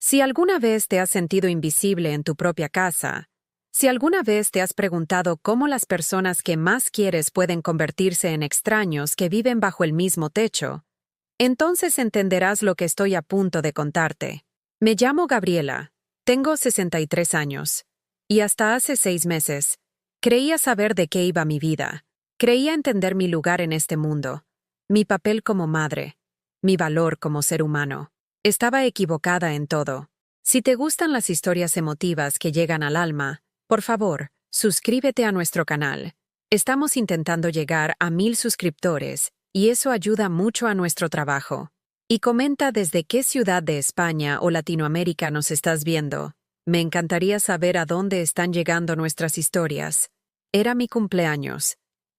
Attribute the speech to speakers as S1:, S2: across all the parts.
S1: Si alguna vez te has sentido invisible en tu propia casa, si alguna vez te has preguntado cómo las personas que más quieres pueden convertirse en extraños que viven bajo el mismo techo, entonces entenderás lo que estoy a punto de contarte. Me llamo Gabriela, tengo 63 años, y hasta hace 6 meses, creía saber de qué iba mi vida, creía entender mi lugar en este mundo, mi papel como madre, mi valor como ser humano. Estaba equivocada en todo. Si te gustan las historias emotivas que llegan al alma, por favor, suscríbete a nuestro canal. Estamos intentando llegar a 1000 suscriptores, y eso ayuda mucho a nuestro trabajo. Y comenta desde qué ciudad de España o Latinoamérica nos estás viendo. Me encantaría saber a dónde están llegando nuestras historias. Era mi cumpleaños,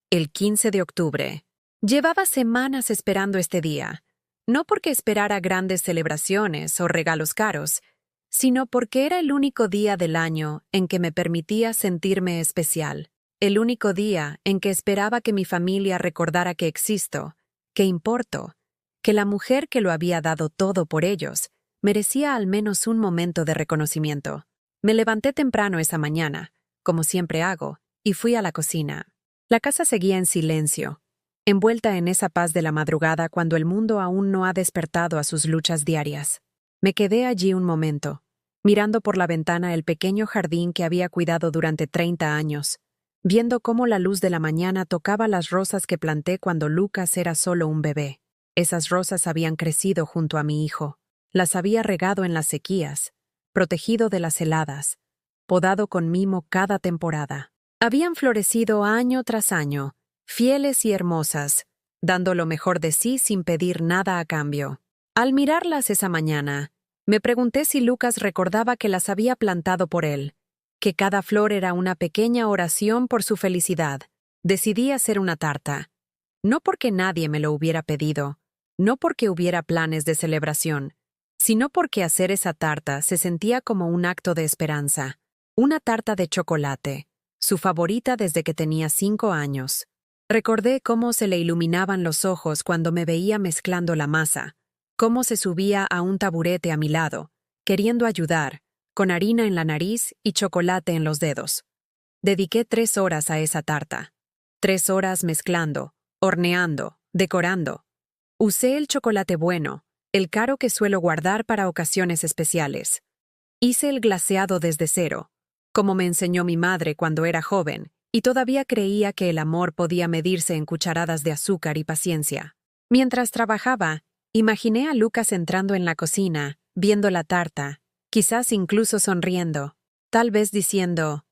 S1: el 15 de octubre. Llevaba semanas esperando este día. No porque esperara grandes celebraciones o regalos caros, sino porque era el único día del año en que me permitía sentirme especial. El único día en que esperaba que mi familia recordara que existo, que importo, que la mujer que lo había dado todo por ellos merecía al menos un momento de reconocimiento. Me levanté temprano esa mañana, como siempre hago, y fui a la cocina. La casa seguía en silencio, envuelta en esa paz de la madrugada cuando el mundo aún no ha despertado a sus luchas diarias. Me quedé allí un momento, mirando por la ventana el pequeño jardín que había cuidado durante 30 años, viendo cómo la luz de la mañana tocaba las rosas que planté cuando Lucas era solo un bebé. Esas rosas habían crecido junto a mi hijo, las había regado en las sequías, protegido de las heladas, podado con mimo cada temporada. Habían florecido año tras año, fieles y hermosas, dando lo mejor de sí sin pedir nada a cambio. Al mirarlas esa mañana, me pregunté si Lucas recordaba que las había plantado por él, que cada flor era una pequeña oración por su felicidad. Decidí hacer una tarta. No porque nadie me lo hubiera pedido, no porque hubiera planes de celebración, sino porque hacer esa tarta se sentía como un acto de esperanza. Una tarta de chocolate, su favorita desde que tenía 5 años. Recordé cómo se le iluminaban los ojos cuando me veía mezclando la masa, cómo se subía a un taburete a mi lado, queriendo ayudar, con harina en la nariz y chocolate en los dedos. Dediqué 3 horas a esa tarta. 3 horas mezclando, horneando, decorando. Usé el chocolate bueno, el caro que suelo guardar para ocasiones especiales. Hice el glaseado desde cero, como me enseñó mi madre cuando era joven, y todavía creía que el amor podía medirse en cucharadas de azúcar y paciencia. Mientras trabajaba, imaginé a Lucas entrando en la cocina, viendo la tarta, quizás incluso sonriendo, tal vez diciendo,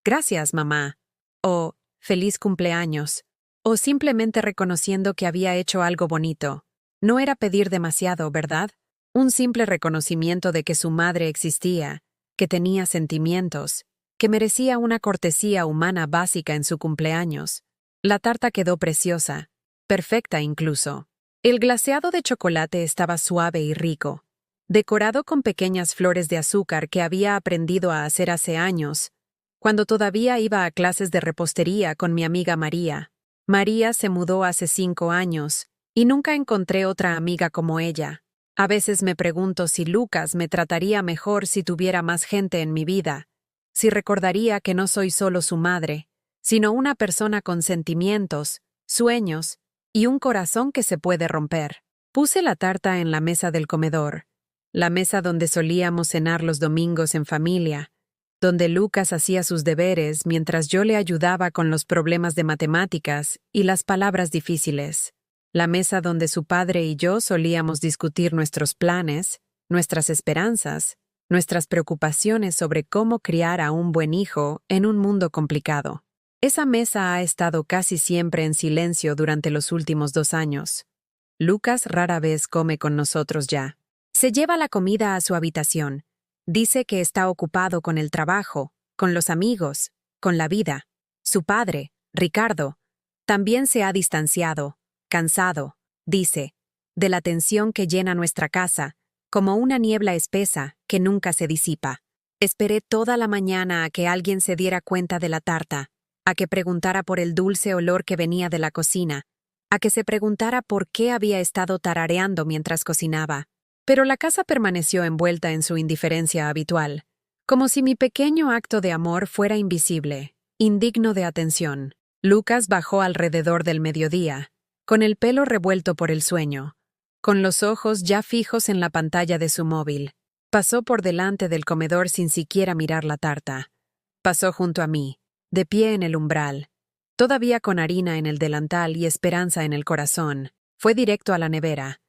S1: «Gracias, mamá», o «Feliz cumpleaños», o simplemente reconociendo que había hecho algo bonito. No era pedir demasiado, ¿verdad? Un simple reconocimiento de que su madre existía, que tenía sentimientos, que merecía una cortesía humana básica en su cumpleaños. La tarta quedó preciosa, perfecta incluso. El glaseado de chocolate estaba suave y rico, decorado con pequeñas flores de azúcar que había aprendido a hacer hace años, cuando todavía iba a clases de repostería con mi amiga María. María se mudó hace 5 años, y nunca encontré otra amiga como ella. A veces me pregunto si Lucas me trataría mejor si tuviera más gente en mi vida, si recordaría que no soy solo su madre, sino una persona con sentimientos, sueños y un corazón que se puede romper. Puse la tarta en la mesa del comedor, la mesa donde solíamos cenar los domingos en familia, donde Lucas hacía sus deberes mientras yo le ayudaba con los problemas de matemáticas y las palabras difíciles, la mesa donde su padre y yo solíamos discutir nuestros planes, nuestras esperanzas, nuestras preocupaciones sobre cómo criar a un buen hijo en un mundo complicado. Esa mesa ha estado casi siempre en silencio durante los últimos 2 años. Lucas rara vez come con nosotros ya. Se lleva la comida a su habitación. Dice que está ocupado con el trabajo, con los amigos, con la vida. Su padre, Ricardo, también se ha distanciado, cansado, dice, de la tensión que llena nuestra casa, como una niebla espesa que nunca se disipa. Esperé toda la mañana a que alguien se diera cuenta de la tarta, a que preguntara por el dulce olor que venía de la cocina, a que se preguntara por qué había estado tarareando mientras cocinaba. Pero la casa permaneció envuelta en su indiferencia habitual, como si mi pequeño acto de amor fuera invisible, indigno de atención. Lucas bajó alrededor del mediodía, con el pelo revuelto por el sueño, con los ojos ya fijos en la pantalla de su móvil. Pasó por delante del comedor sin siquiera mirar la tarta. Pasó junto a mí, de pie en el umbral, todavía con harina en el delantal y esperanza en el corazón. Fue directo a la nevera.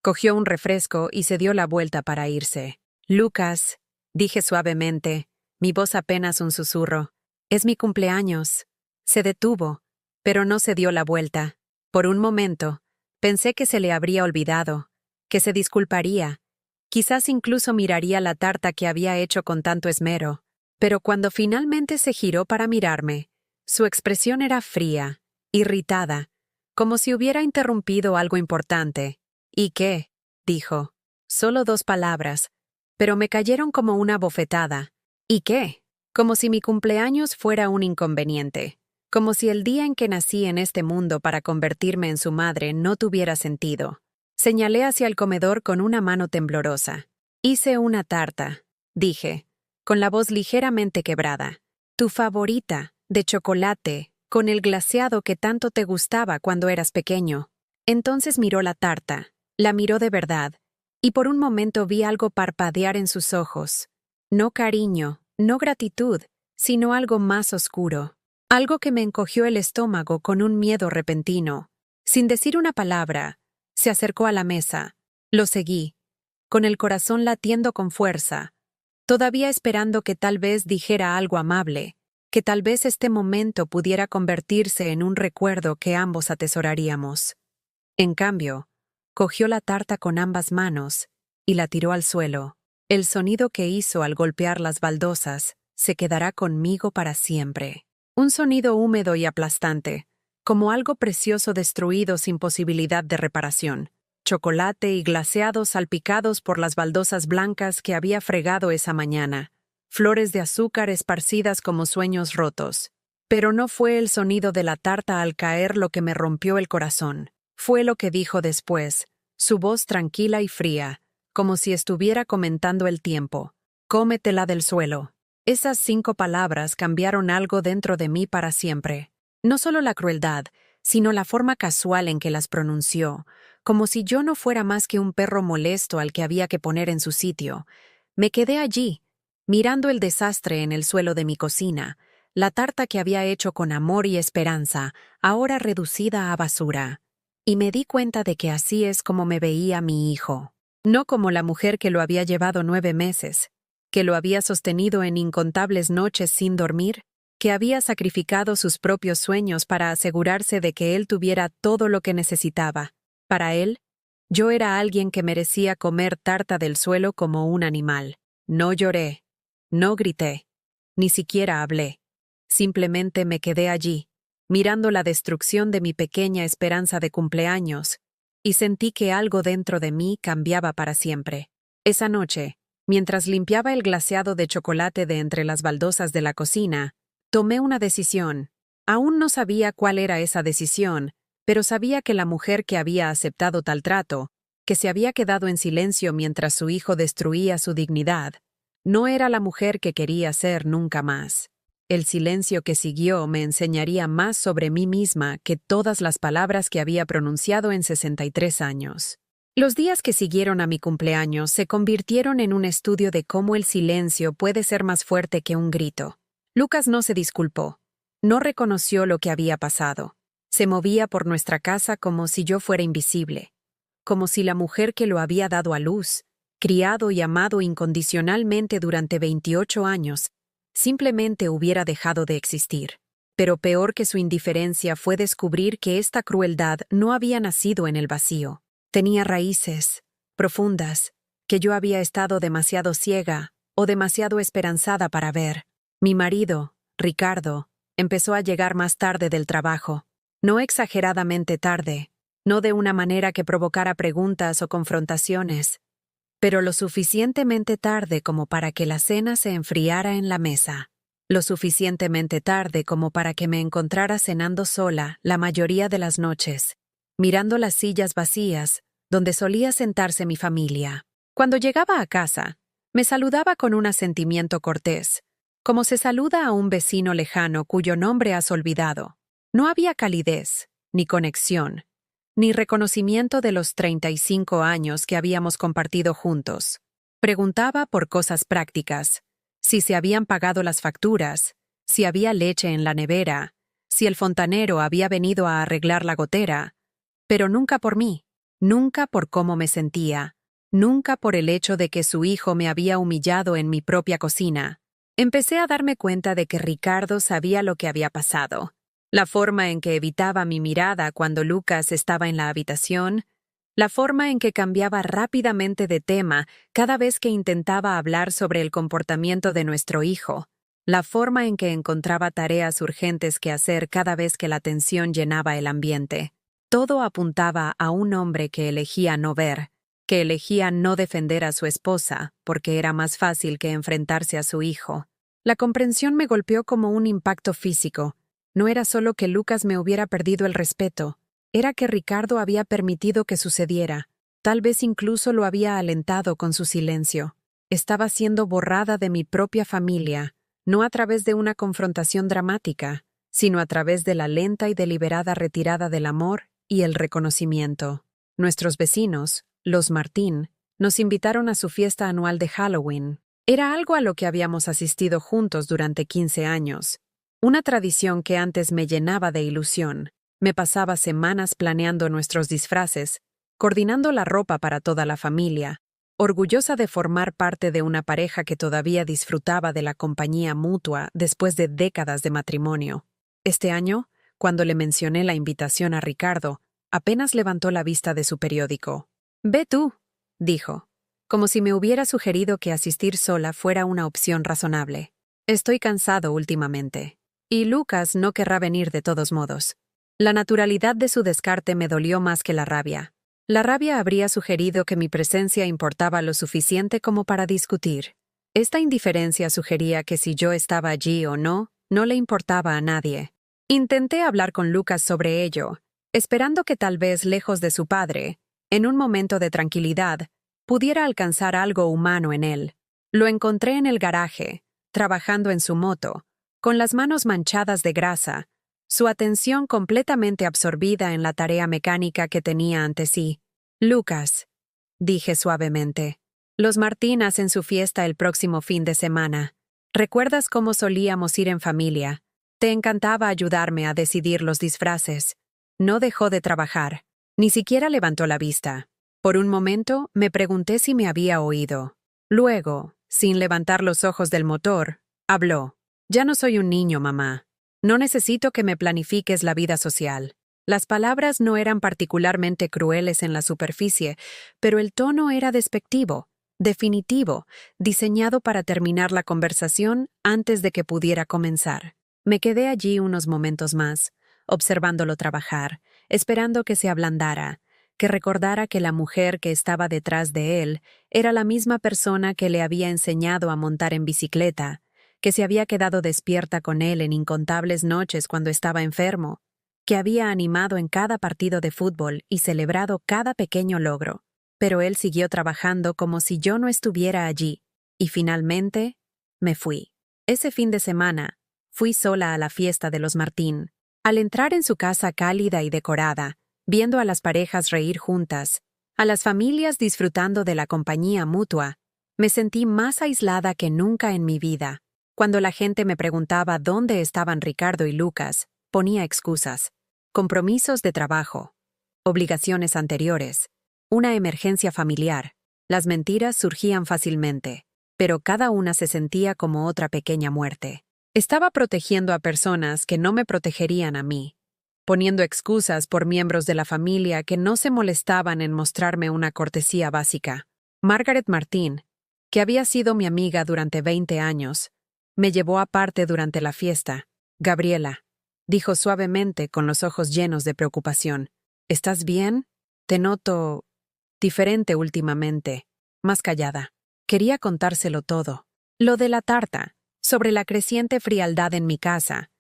S1: Cogió un refresco y se dio la vuelta para irse. «Lucas», dije suavemente, mi voz apenas un susurro, «es mi cumpleaños». Se detuvo, pero no se dio la vuelta. Por un momento, pensé que se le habría olvidado, que se disculparía, quizás incluso miraría la tarta que había hecho con tanto esmero. Pero cuando finalmente se giró para mirarme, su expresión era fría, irritada, como si hubiera interrumpido algo importante. «¿Y qué?», dijo. Solo 2 palabras, pero me cayeron como una bofetada. «¿Y qué?», como si mi cumpleaños fuera un inconveniente, como si el día en que nací en este mundo para convertirme en su madre no tuviera sentido. Señalé hacia el comedor con una mano temblorosa. «Hice una tarta», dije, con la voz ligeramente quebrada. «Tu favorita, de chocolate, con el glaseado que tanto te gustaba cuando eras pequeño». Entonces miró la tarta, la miró de verdad, y por un momento vi algo parpadear en sus ojos. No cariño, no gratitud, sino algo más oscuro. Algo que me encogió el estómago con un miedo repentino. Sin decir una palabra, se acercó a la mesa. Lo seguí, con el corazón latiendo con fuerza, todavía esperando que tal vez dijera algo amable, que tal vez este momento pudiera convertirse en un recuerdo que ambos atesoraríamos. En cambio, cogió la tarta con ambas manos y la tiró al suelo. El sonido que hizo al golpear las baldosas se quedará conmigo para siempre. Un sonido húmedo y aplastante, como algo precioso destruido sin posibilidad de reparación. Chocolate y glaseados salpicados por las baldosas blancas que había fregado esa mañana. Flores de azúcar esparcidas como sueños rotos. Pero no fue el sonido de la tarta al caer lo que me rompió el corazón. Fue lo que dijo después, su voz tranquila y fría, como si estuviera comentando el tiempo. «Cómetela del suelo». Esas 5 palabras cambiaron algo dentro de mí para siempre. No solo la crueldad, sino la forma casual en que las pronunció, como si yo no fuera más que un perro molesto al que había que poner en su sitio. Me quedé allí, mirando el desastre en el suelo de mi cocina, la tarta que había hecho con amor y esperanza, ahora reducida a basura. Y me di cuenta de que así es como me veía mi hijo. No como la mujer que lo había llevado 9 meses, que lo había sostenido en incontables noches sin dormir, que había sacrificado sus propios sueños para asegurarse de que él tuviera todo lo que necesitaba. Para él, yo era alguien que merecía comer tarta del suelo como un animal. No lloré, no grité, ni siquiera hablé. Simplemente me quedé allí, mirando la destrucción de mi pequeña esperanza de cumpleaños, y sentí que algo dentro de mí cambiaba para siempre. Esa noche, mientras limpiaba el glaseado de chocolate de entre las baldosas de la cocina, tomé una decisión. Aún no sabía cuál era esa decisión, pero sabía que la mujer que había aceptado tal trato, que se había quedado en silencio mientras su hijo destruía su dignidad, no era la mujer que quería ser nunca más. El silencio que siguió me enseñaría más sobre mí misma que todas las palabras que había pronunciado en 63 años. Los días que siguieron a mi cumpleaños se convirtieron en un estudio de cómo el silencio puede ser más fuerte que un grito. Lucas no se disculpó. No reconoció lo que había pasado. Se movía por nuestra casa como si yo fuera invisible. Como si la mujer que lo había dado a luz, criado y amado incondicionalmente durante 28 años, simplemente hubiera dejado de existir. Pero peor que su indiferencia fue descubrir que esta crueldad no había nacido en el vacío. Tenía raíces profundas que yo había estado demasiado ciega o demasiado esperanzada para ver. Mi marido, Ricardo, empezó a llegar más tarde del trabajo. No exageradamente tarde, no de una manera que provocara preguntas o confrontaciones, pero lo suficientemente tarde como para que la cena se enfriara en la mesa. Lo suficientemente tarde como para que me encontrara cenando sola la mayoría de las noches, mirando las sillas vacías donde solía sentarse mi familia. Cuando llegaba a casa, me saludaba con un asentimiento cortés, como se saluda a un vecino lejano cuyo nombre has olvidado. No había calidez, ni conexión, ni reconocimiento de los 35 años que habíamos compartido juntos. Preguntaba por cosas prácticas, si se habían pagado las facturas, si había leche en la nevera, si el fontanero había venido a arreglar la gotera, pero nunca por mí, nunca por cómo me sentía, nunca por el hecho de que su hijo me había humillado en mi propia cocina. Empecé a darme cuenta de que Ricardo sabía lo que había pasado. La forma en que evitaba mi mirada cuando Lucas estaba en la habitación, la forma en que cambiaba rápidamente de tema cada vez que intentaba hablar sobre el comportamiento de nuestro hijo, la forma en que encontraba tareas urgentes que hacer cada vez que la tensión llenaba el ambiente. Todo apuntaba a un hombre que elegía no ver, que elegía no defender a su esposa porque era más fácil que enfrentarse a su hijo. La comprensión me golpeó como un impacto físico. No era solo que Lucas me hubiera perdido el respeto, era que Ricardo había permitido que sucediera. Tal vez incluso lo había alentado con su silencio. Estaba siendo borrada de mi propia familia, no a través de una confrontación dramática, sino a través de la lenta y deliberada retirada del amor y el reconocimiento. Nuestros vecinos, los Martín, nos invitaron a su fiesta anual de Halloween. Era algo a lo que habíamos asistido juntos durante 15 años. Una tradición que antes me llenaba de ilusión. Me pasaba semanas planeando nuestros disfraces, coordinando la ropa para toda la familia, orgullosa de formar parte de una pareja que todavía disfrutaba de la compañía mutua después de décadas de matrimonio. Este año, cuando le mencioné la invitación a Ricardo, apenas levantó la vista de su periódico. «Ve tú», dijo, como si me hubiera sugerido que asistir sola fuera una opción razonable. «Estoy cansado últimamente. Y Lucas no querrá venir de todos modos». La naturalidad de su descarte me dolió más que la rabia. La rabia habría sugerido que mi presencia importaba lo suficiente como para discutir. Esta indiferencia sugería que si yo estaba allí o no, no le importaba a nadie. Intenté hablar con Lucas sobre ello, esperando que tal vez lejos de su padre, en un momento de tranquilidad, pudiera alcanzar algo humano en él. Lo encontré en el garaje, trabajando en su moto, con las manos manchadas de grasa, su atención completamente absorbida en la tarea mecánica que tenía ante sí. «Lucas», dije suavemente, «los Martín hacen su fiesta el próximo fin de semana. ¿Recuerdas cómo solíamos ir en familia? Te encantaba ayudarme a decidir los disfraces». No dejó de trabajar. Ni siquiera levantó la vista. Por un momento me pregunté si me había oído. Luego, sin levantar los ojos del motor, habló. «Ya no soy un niño, mamá. No necesito que me planifiques la vida social». Las palabras no eran particularmente crueles en la superficie, pero el tono era despectivo, definitivo, diseñado para terminar la conversación antes de que pudiera comenzar. Me quedé allí unos momentos más, observándolo trabajar, esperando que se ablandara, que recordara que la mujer que estaba detrás de él era la misma persona que le había enseñado a montar en bicicleta, que se había quedado despierta con él en incontables noches cuando estaba enfermo, que había animado en cada partido de fútbol y celebrado cada pequeño logro. Pero él siguió trabajando como si yo no estuviera allí, y finalmente me fui. Ese fin de semana, fui sola a la fiesta de los Martín. Al entrar en su casa cálida y decorada, viendo a las parejas reír juntas, a las familias disfrutando de la compañía mutua, me sentí más aislada que nunca en mi vida. Cuando la gente me preguntaba dónde estaban Ricardo y Lucas, ponía excusas, compromisos de trabajo, obligaciones anteriores, una emergencia familiar. Las mentiras surgían fácilmente, pero cada una se sentía como otra pequeña muerte. Estaba protegiendo a personas que no me protegerían a mí, poniendo excusas por miembros de la familia que no se molestaban en mostrarme una cortesía básica. Margaret Martín, que había sido mi amiga durante 20 años, me llevó aparte durante la fiesta. «Gabriela», dijo suavemente con los ojos llenos de preocupación, «¿estás bien? Te noto diferente últimamente». Más callada. Quería contárselo todo. Lo de la tarta, sobre la creciente frialdad en mi casa,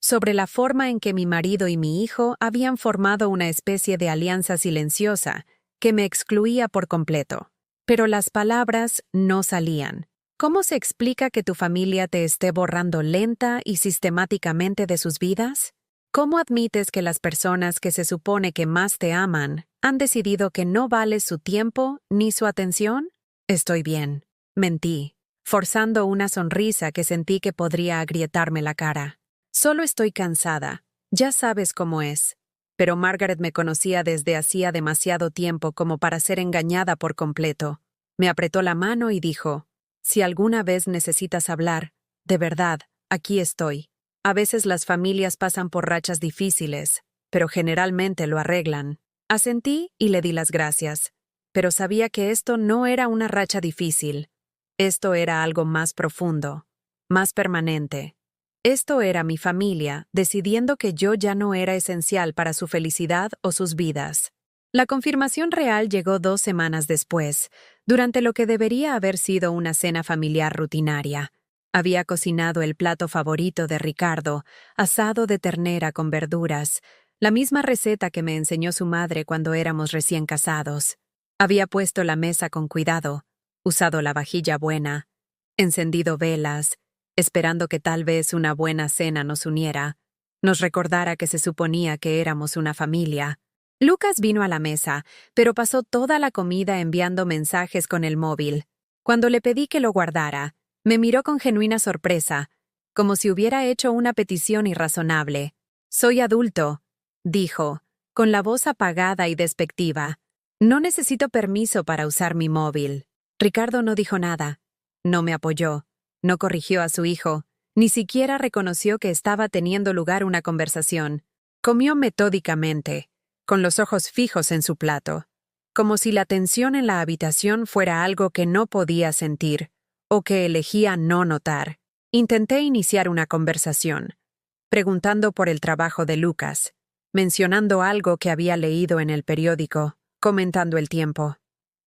S1: sobre la forma en que mi marido y mi hijo habían formado una especie de alianza silenciosa que me excluía por completo. pero las palabras no salían. ¿Cómo se explica que tu familia te esté borrando lenta y sistemáticamente de sus vidas? ¿Cómo admites que las personas que se supone que más te aman han decidido que no vales su tiempo ni su atención? Estoy bien. Mentí, forzando una sonrisa que sentí que podría agrietarme la cara. Solo estoy cansada. Ya sabes cómo es. Pero Margaret me conocía desde hacía demasiado tiempo como para ser engañada por completo. Me apretó la mano y dijo: si alguna vez necesitas hablar, de verdad, aquí estoy. A veces las familias pasan por rachas difíciles, pero generalmente lo arreglan. Asentí y le di las gracias, pero sabía que esto no era una racha difícil. Esto era algo más profundo, más permanente. Esto era mi familia decidiendo que yo ya no era esencial para su felicidad o sus vidas. La confirmación real llegó 2 semanas después, durante lo que debería haber sido una cena familiar rutinaria. Había cocinado el plato favorito de Ricardo, asado de ternera con verduras, la misma receta que me enseñó su madre cuando éramos recién casados. Había puesto la mesa con cuidado, usado la vajilla buena, encendido velas, esperando que tal vez una buena cena nos uniera, nos recordara que se suponía que éramos una familia. Lucas vino a la mesa, pero pasó toda la comida enviando mensajes con el móvil. Cuando le pedí que lo guardara, me miró con genuina sorpresa, como si hubiera hecho una petición irrazonable. «Soy adulto», dijo, con la voz apagada y despectiva. «No necesito permiso para usar mi móvil». Ricardo no dijo nada. No me apoyó. No corrigió a su hijo. Ni siquiera reconoció que estaba teniendo lugar una conversación. Comió metódicamente, con los ojos fijos en su plato, como si la tensión en la habitación fuera algo que no podía sentir, o que elegía no notar. Intenté iniciar una conversación, preguntando por el trabajo de Lucas, mencionando algo que había leído en el periódico, comentando el tiempo.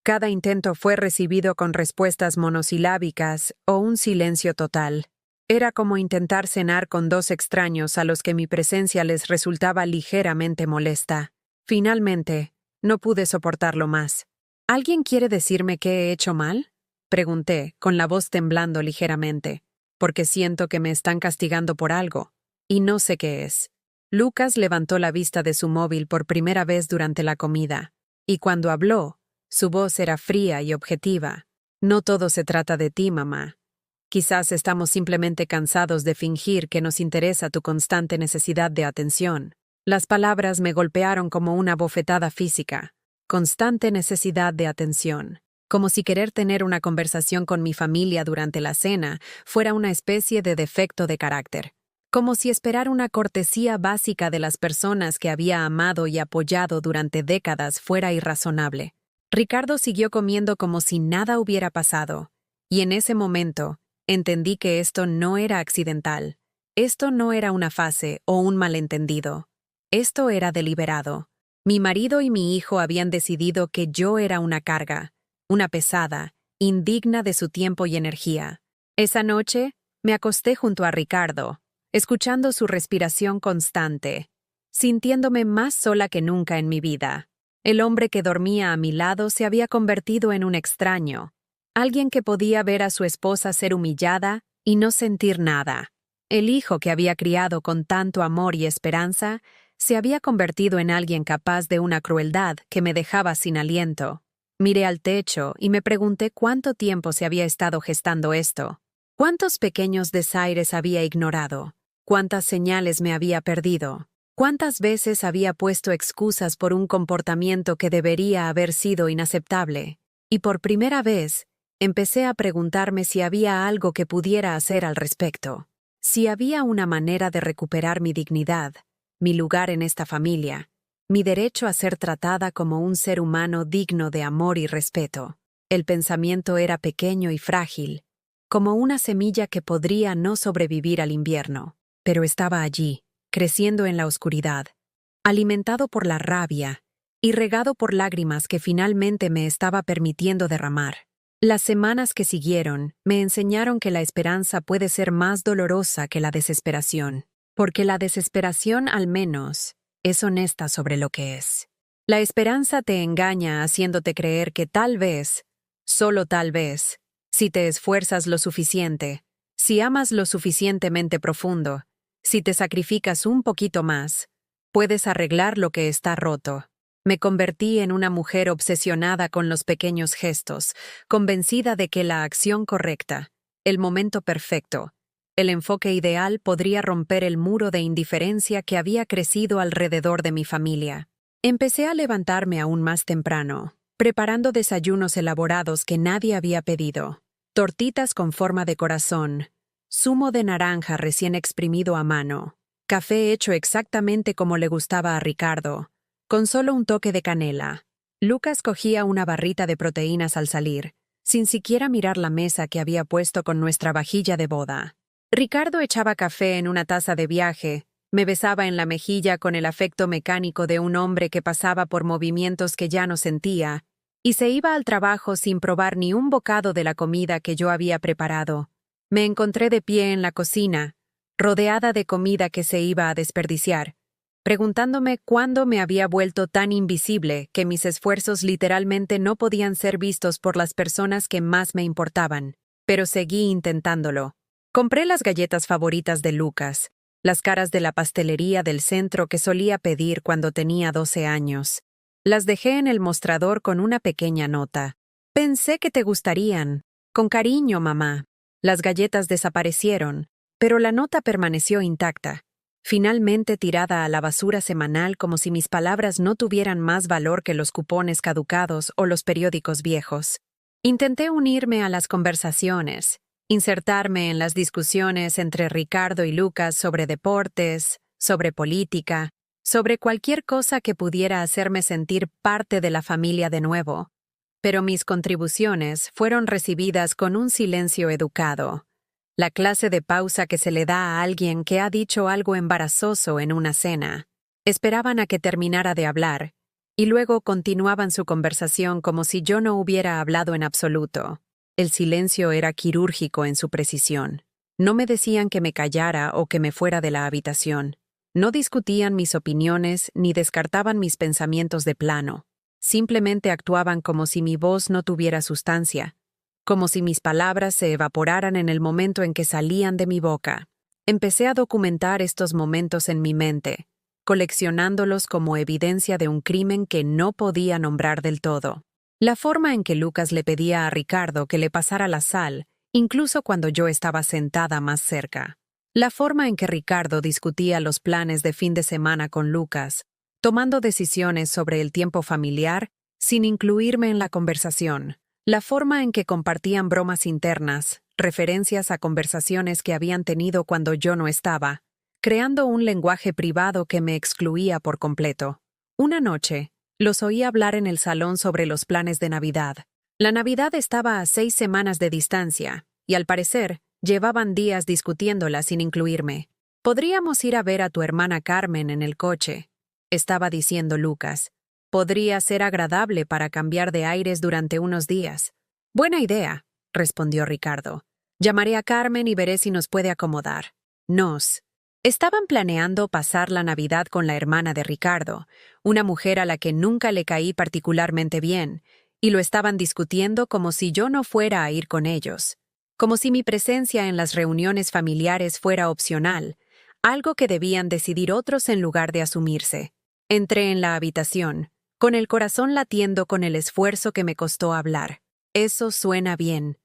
S1: Cada intento fue recibido con respuestas monosilábicas o un silencio total. Era como intentar cenar con 2 extraños a los que mi presencia les resultaba ligeramente molesta. Finalmente, no pude soportarlo más. ¿Alguien quiere decirme qué he hecho mal?, pregunté, con la voz temblando ligeramente, porque siento que me están castigando por algo, y no sé qué es. Lucas levantó la vista de su móvil por primera vez durante la comida, y cuando habló, su voz era fría y objetiva. «No todo se trata de ti, mamá. Quizás estamos simplemente cansados de fingir que nos interesa tu constante necesidad de atención». Las palabras me golpearon como una bofetada física. Constante necesidad de atención. Como si querer tener una conversación con mi familia durante la cena fuera una especie de defecto de carácter. Como si esperar una cortesía básica de las personas que había amado y apoyado durante décadas fuera irrazonable. Ricardo siguió comiendo como si nada hubiera pasado, y en ese momento entendí que esto no era accidental. Esto no era una fase o un malentendido. Esto era deliberado. Mi marido y mi hijo habían decidido que yo era una carga, una pesada, indigna de su tiempo y energía. Esa noche, me acosté junto a Ricardo, escuchando su respiración constante, sintiéndome más sola que nunca en mi vida. El hombre que dormía a mi lado se había convertido en un extraño, alguien que podía ver a su esposa ser humillada y no sentir nada. El hijo que había criado con tanto amor y esperanza se había convertido en alguien capaz de una crueldad que me dejaba sin aliento. Miré al techo y me pregunté cuánto tiempo se había estado gestando esto. ¿Cuántos pequeños desaires había ignorado? ¿Cuántas señales me había perdido? ¿Cuántas veces había puesto excusas por un comportamiento que debería haber sido inaceptable? Y por primera vez, empecé a preguntarme si había algo que pudiera hacer al respecto. Si había una manera de recuperar mi dignidad, mi lugar en esta familia, mi derecho a ser tratada como un ser humano digno de amor y respeto. El pensamiento era pequeño y frágil, como una semilla que podría no sobrevivir al invierno, pero estaba allí, creciendo en la oscuridad, alimentado por la rabia y regado por lágrimas que finalmente me estaba permitiendo derramar. Las semanas que siguieron me enseñaron que la esperanza puede ser más dolorosa que la desesperación, porque la desesperación, al menos, es honesta sobre lo que es. La esperanza te engaña haciéndote creer que tal vez, Solo tal vez, si te esfuerzas lo suficiente, si amas lo suficientemente profundo, si te sacrificas un poquito más, puedes arreglar lo que está roto. Me convertí en una mujer obsesionada con los pequeños gestos, convencida de que la acción correcta, el momento perfecto, el enfoque ideal podría romper el muro de indiferencia que había crecido alrededor de mi familia. Empecé a levantarme aún más temprano, preparando desayunos elaborados que nadie había pedido, tortitas con forma de corazón, zumo de naranja recién exprimido a mano, café hecho exactamente como le gustaba a Ricardo, con solo un toque de canela. Lucas cogía una barrita de proteínas al salir, sin siquiera mirar la mesa que había puesto con nuestra vajilla de boda. Ricardo echaba café en una taza de viaje, me besaba en la mejilla con el afecto mecánico de un hombre que pasaba por movimientos que ya no sentía, y se iba al trabajo sin probar ni un bocado de la comida que yo había preparado. Me encontré de pie en la cocina, rodeada de comida que se iba a desperdiciar, preguntándome cuándo me había vuelto tan invisible que mis esfuerzos literalmente no podían ser vistos por las personas que más me importaban. Pero seguí intentándolo. Compré las galletas favoritas de Lucas, las caras de la pastelería del centro que solía pedir cuando tenía 12 años. Las dejé en el mostrador con una pequeña nota. Pensé que te gustarían. Con cariño, mamá. Las galletas desaparecieron, pero la nota permaneció intacta, finalmente tirada a la basura semanal como si mis palabras no tuvieran más valor que los cupones caducados o los periódicos viejos. Intenté unirme a las conversaciones, insertarme en las discusiones entre Ricardo y Lucas sobre deportes, sobre política, sobre cualquier cosa que pudiera hacerme sentir parte de la familia de nuevo. Pero mis contribuciones fueron recibidas con un silencio educado. La clase de pausa que se le da a alguien que ha dicho algo embarazoso en una cena. Esperaban a que terminara de hablar, y luego continuaban su conversación como si yo no hubiera hablado en absoluto. El silencio era quirúrgico en su precisión. No me decían que me callara o que me fuera de la habitación. No discutían mis opiniones ni descartaban mis pensamientos de plano. Simplemente actuaban como si mi voz no tuviera sustancia, como si mis palabras se evaporaran en el momento en que salían de mi boca. Empecé a documentar estos momentos en mi mente, coleccionándolos como evidencia de un crimen que no podía nombrar del todo. La forma en que Lucas le pedía a Ricardo que le pasara la sal, incluso cuando yo estaba sentada más cerca. La forma en que Ricardo discutía los planes de fin de semana con Lucas, tomando decisiones sobre el tiempo familiar sin incluirme en la conversación. La forma en que compartían bromas internas, referencias a conversaciones que habían tenido cuando yo no estaba, creando un lenguaje privado que me excluía por completo. Una noche, los oí hablar en el salón sobre los planes de Navidad. La Navidad estaba a 6 semanas de distancia, y al parecer, llevaban días discutiéndola sin incluirme. «Podríamos ir a ver a tu hermana Carmen en el coche», estaba diciendo Lucas. «Podría ser agradable para cambiar de aires durante unos días». «Buena idea», respondió Ricardo. «Llamaré a Carmen y veré si nos puede acomodar». Estaban planeando pasar la Navidad con la hermana de Ricardo, una mujer a la que nunca le caí particularmente bien, y lo estaban discutiendo como si yo no fuera a ir con ellos, como si mi presencia en las reuniones familiares fuera opcional, algo que debían decidir otros en lugar de asumirse. Entré en la habitación, con el corazón latiendo con el esfuerzo que me costó hablar. «Eso suena bien»,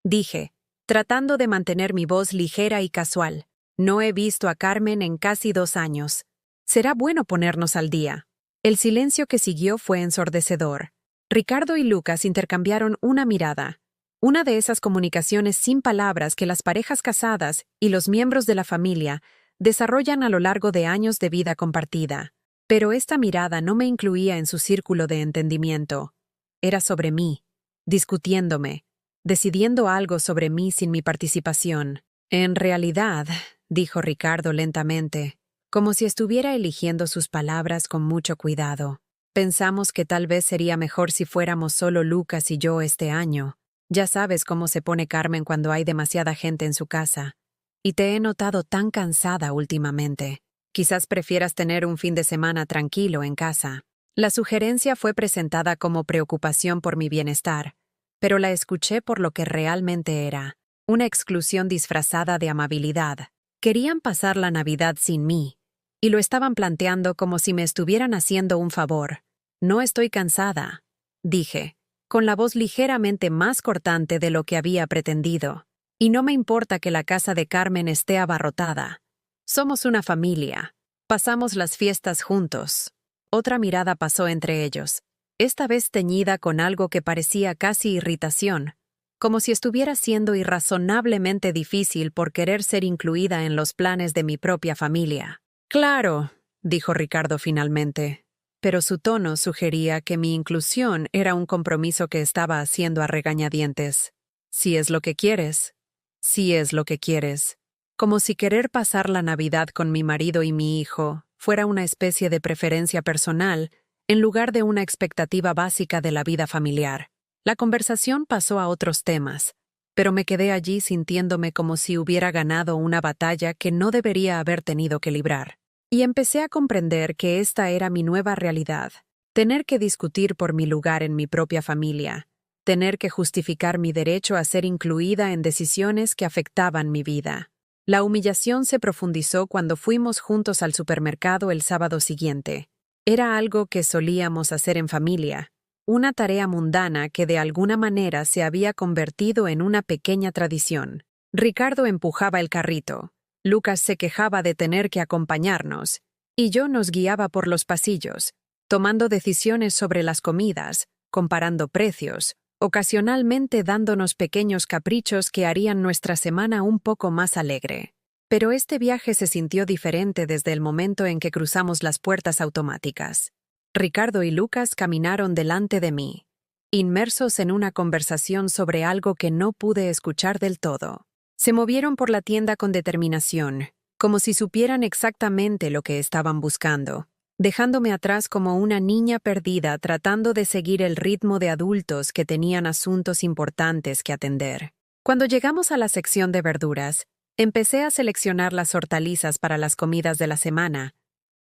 S1: dije, tratando de mantener mi voz ligera y casual. «No he visto a Carmen en casi 2 años. Será bueno ponernos al día». El silencio que siguió fue ensordecedor. Ricardo y Lucas intercambiaron una mirada, una de esas comunicaciones sin palabras que las parejas casadas y los miembros de la familia desarrollan a lo largo de años de vida compartida. Pero esta mirada no me incluía en su círculo de entendimiento. Era sobre mí, discutiéndome, decidiendo algo sobre mí sin mi participación. «En realidad», dijo Ricardo lentamente, como si estuviera eligiendo sus palabras con mucho cuidado, «pensamos que tal vez sería mejor si fuéramos solo Lucas y yo este año. Ya sabes cómo se pone Carmen cuando hay demasiada gente en su casa. Y te he notado tan cansada últimamente. Quizás prefieras tener un fin de semana tranquilo en casa». La sugerencia fue presentada como preocupación por mi bienestar, pero la escuché por lo que realmente era, una exclusión disfrazada de amabilidad. Querían pasar la Navidad sin mí, y lo estaban planteando como si me estuvieran haciendo un favor. No estoy cansada, dije, con la voz ligeramente más cortante de lo que había pretendido. Y no me importa que la casa de Carmen esté abarrotada. Somos una familia. Pasamos las fiestas juntos. Otra mirada pasó entre ellos, esta vez teñida con algo que parecía casi irritación, como si estuviera siendo irrazonablemente difícil por querer ser incluida en los planes de mi propia familia. Claro, dijo Ricardo finalmente, pero su tono sugería que mi inclusión era un compromiso que estaba haciendo a regañadientes. Si es lo que quieres. Si es lo que quieres. Como si querer pasar la Navidad con mi marido y mi hijo fuera una especie de preferencia personal en lugar de una expectativa básica de la vida familiar. La conversación pasó a otros temas, pero me quedé allí sintiéndome como si hubiera ganado una batalla que no debería haber tenido que librar. Y empecé a comprender que esta era mi nueva realidad, tener que discutir por mi lugar en mi propia familia, tener que justificar mi derecho a ser incluida en decisiones que afectaban mi vida. La humillación se profundizó cuando fuimos juntos al supermercado el sábado siguiente. Era algo que solíamos hacer en familia, una tarea mundana que de alguna manera se había convertido en una pequeña tradición. Ricardo empujaba el carrito, Lucas se quejaba de tener que acompañarnos, y yo nos guiaba por los pasillos, tomando decisiones sobre las comidas, comparando precios, ocasionalmente dándonos pequeños caprichos que harían nuestra semana un poco más alegre. Pero este viaje se sintió diferente desde el momento en que cruzamos las puertas automáticas. Ricardo y Lucas caminaron delante de mí, inmersos en una conversación sobre algo que no pude escuchar del todo. Se movieron por la tienda con determinación, como si supieran exactamente lo que estaban buscando, dejándome atrás como una niña perdida tratando de seguir el ritmo de adultos que tenían asuntos importantes que atender. Cuando llegamos a la sección de verduras, empecé a seleccionar las hortalizas para las comidas de la semana,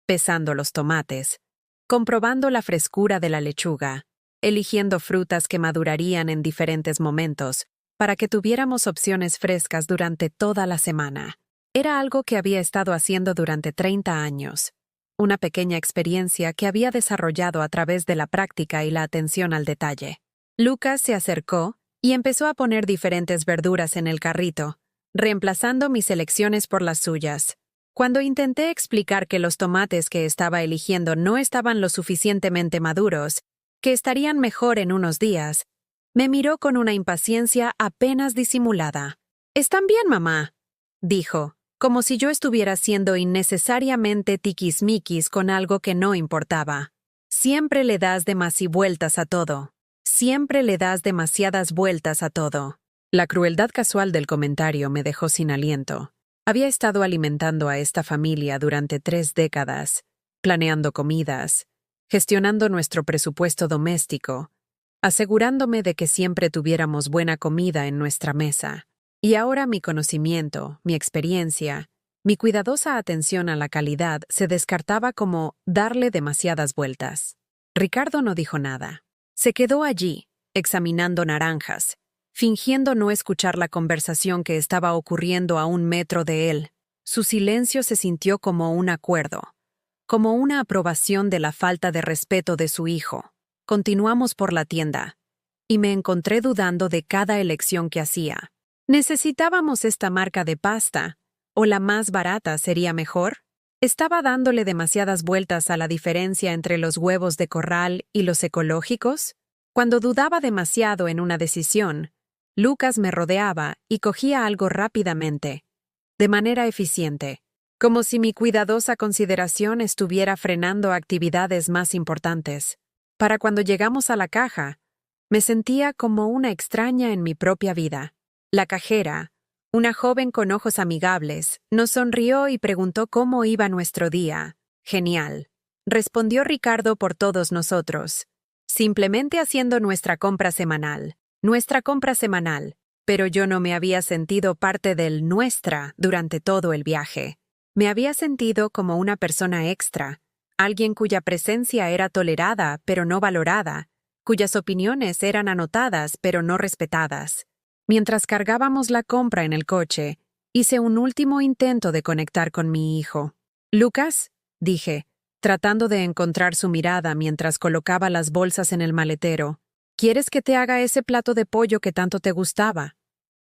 S1: pesando los tomates, comprobando la frescura de la lechuga, eligiendo frutas que madurarían en diferentes momentos, para que tuviéramos opciones frescas durante toda la semana. Era algo que había estado haciendo durante 30 años. Una pequeña experiencia que había desarrollado a través de la práctica y la atención al detalle. Lucas se acercó y empezó a poner diferentes verduras en el carrito, reemplazando mis elecciones por las suyas. Cuando intenté explicar que los tomates que estaba eligiendo no estaban lo suficientemente maduros, que estarían mejor en unos días, me miró con una impaciencia apenas disimulada. «Están bien, mamá», dijo, como si yo estuviera siendo innecesariamente tiquismiquis con algo que no importaba. Siempre le das vueltas a todo. Siempre le das demasiadas vueltas a todo. La crueldad casual del comentario me dejó sin aliento. Había estado alimentando a esta familia durante 3 décadas, planeando comidas, gestionando nuestro presupuesto doméstico, asegurándome de que siempre tuviéramos buena comida en nuestra mesa. Y ahora mi conocimiento, mi experiencia, mi cuidadosa atención a la calidad se descartaba como darle demasiadas vueltas. Ricardo no dijo nada. Se quedó allí, examinando naranjas, fingiendo no escuchar la conversación que estaba ocurriendo a 1 metro de él. Su silencio se sintió como un acuerdo, como una aprobación de la falta de respeto de su hijo. Continuamos por la tienda, y me encontré dudando de cada elección que hacía. ¿Necesitábamos esta marca de pasta? ¿O la más barata sería mejor? ¿Estaba dándole demasiadas vueltas a la diferencia entre los huevos de corral y los ecológicos? Cuando dudaba demasiado en una decisión, Lucas me rodeaba y cogía algo rápidamente, de manera eficiente, como si mi cuidadosa consideración estuviera frenando actividades más importantes. Para cuando llegamos a la caja, me sentía como una extraña en mi propia vida. La cajera, una joven con ojos amigables, nos sonrió y preguntó cómo iba nuestro día. «Genial», respondió Ricardo por todos nosotros. «Simplemente haciendo nuestra compra semanal, pero yo no me había sentido parte del nuestra durante todo el viaje. Me había sentido como una persona extra, alguien cuya presencia era tolerada pero no valorada, cuyas opiniones eran anotadas pero no respetadas. Mientras cargábamos la compra en el coche, hice un último intento de conectar con mi hijo. «Lucas», dije, tratando de encontrar su mirada mientras colocaba las bolsas en el maletero, «¿quieres que te haga ese plato de pollo que tanto te gustaba?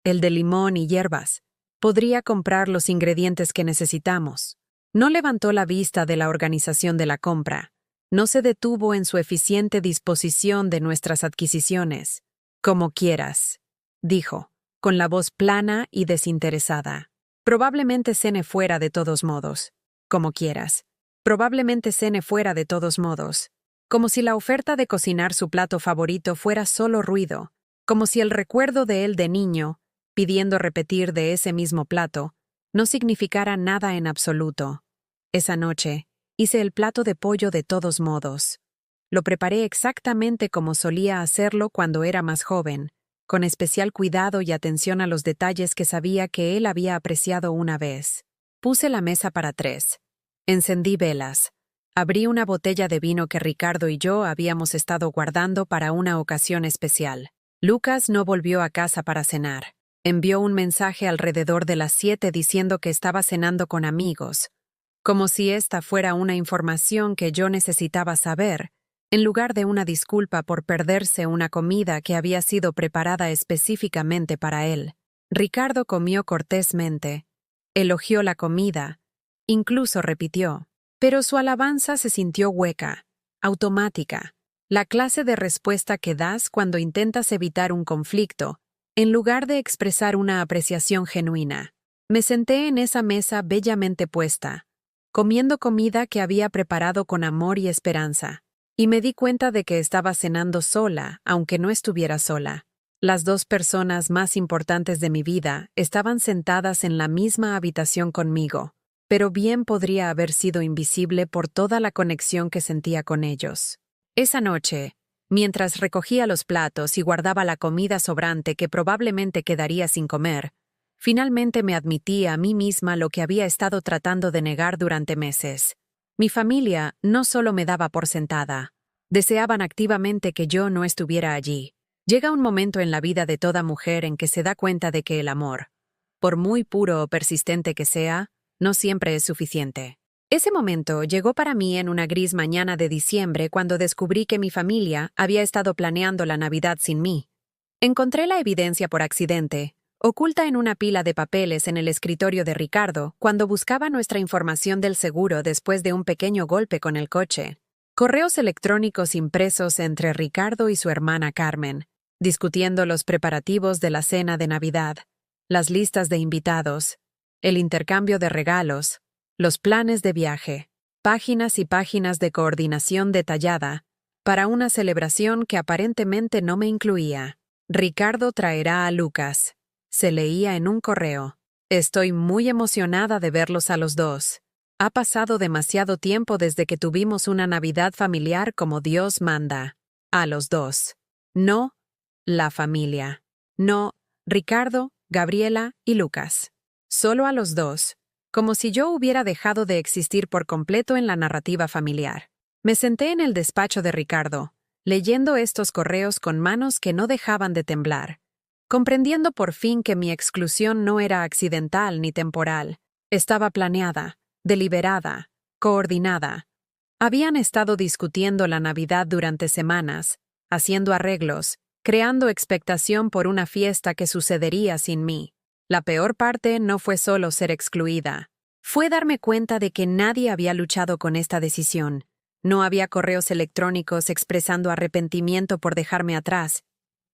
S1: El de limón y hierbas. Podría comprar los ingredientes que necesitamos». No levantó la vista de la organización de la compra. No se detuvo en su eficiente disposición de nuestras adquisiciones. «Como quieras», dijo, con la voz plana y desinteresada. «Probablemente cene fuera de todos modos. Como quieras. Probablemente cene fuera de todos modos». Como si la oferta de cocinar su plato favorito fuera solo ruido. Como si el recuerdo de él de niño, pidiendo repetir de ese mismo plato, no significara nada en absoluto. Esa noche, hice el plato de pollo de todos modos. Lo preparé exactamente como solía hacerlo cuando era más joven, con especial cuidado y atención a los detalles que sabía que él había apreciado una vez. Puse la mesa para 3. Encendí velas. Abrí una botella de vino que Ricardo y yo habíamos estado guardando para una ocasión especial. Lucas no volvió a casa para cenar. Envió un mensaje alrededor de las 7 diciendo que estaba cenando con amigos, como si esta fuera una información que yo necesitaba saber, en lugar de una disculpa por perderse una comida que había sido preparada específicamente para él. Ricardo comió cortésmente, elogió la comida, incluso repitió, pero su alabanza se sintió hueca, automática, la clase de respuesta que das cuando intentas evitar un conflicto, en lugar de expresar una apreciación genuina. Me senté en esa mesa bellamente puesta, comiendo comida que había preparado con amor y esperanza, y me di cuenta de que estaba cenando sola, aunque no estuviera sola. Las 2 personas más importantes de mi vida estaban sentadas en la misma habitación conmigo, pero bien podría haber sido invisible por toda la conexión que sentía con ellos. Esa noche, mientras recogía los platos y guardaba la comida sobrante que probablemente quedaría sin comer, finalmente me admití a mí misma lo que había estado tratando de negar durante meses. Mi familia no solo me daba por sentada, deseaban activamente que yo no estuviera allí. Llega un momento en la vida de toda mujer en que se da cuenta de que el amor, por muy puro o persistente que sea, no siempre es suficiente. Ese momento llegó para mí en una gris mañana de diciembre cuando descubrí que mi familia había estado planeando la Navidad sin mí. Encontré la evidencia por accidente, oculta en una pila de papeles en el escritorio de Ricardo cuando buscaba nuestra información del seguro después de un pequeño golpe con el coche. Correos electrónicos impresos entre Ricardo y su hermana Carmen, discutiendo los preparativos de la cena de Navidad, las listas de invitados, el intercambio de regalos, los planes de viaje, páginas y páginas de coordinación detallada para una celebración que aparentemente no me incluía. Ricardo traerá a Lucas. Se leía en un correo. Estoy muy emocionada de verlos a los 2. Ha pasado demasiado tiempo desde que tuvimos una Navidad familiar como Dios manda. A los 2. No, la familia. No, Ricardo, Gabriela y Lucas. Solo a los 2. Como si yo hubiera dejado de existir por completo en la narrativa familiar. Me senté en el despacho de Ricardo, leyendo estos correos con manos que no dejaban de temblar, comprendiendo por fin que mi exclusión no era accidental ni temporal. Estaba planeada, deliberada, coordinada. Habían estado discutiendo la Navidad durante semanas, haciendo arreglos, creando expectación por una fiesta que sucedería sin mí. La peor parte no fue solo ser excluida. Fue darme cuenta de que nadie había luchado con esta decisión. No había correos electrónicos expresando arrepentimiento por dejarme atrás,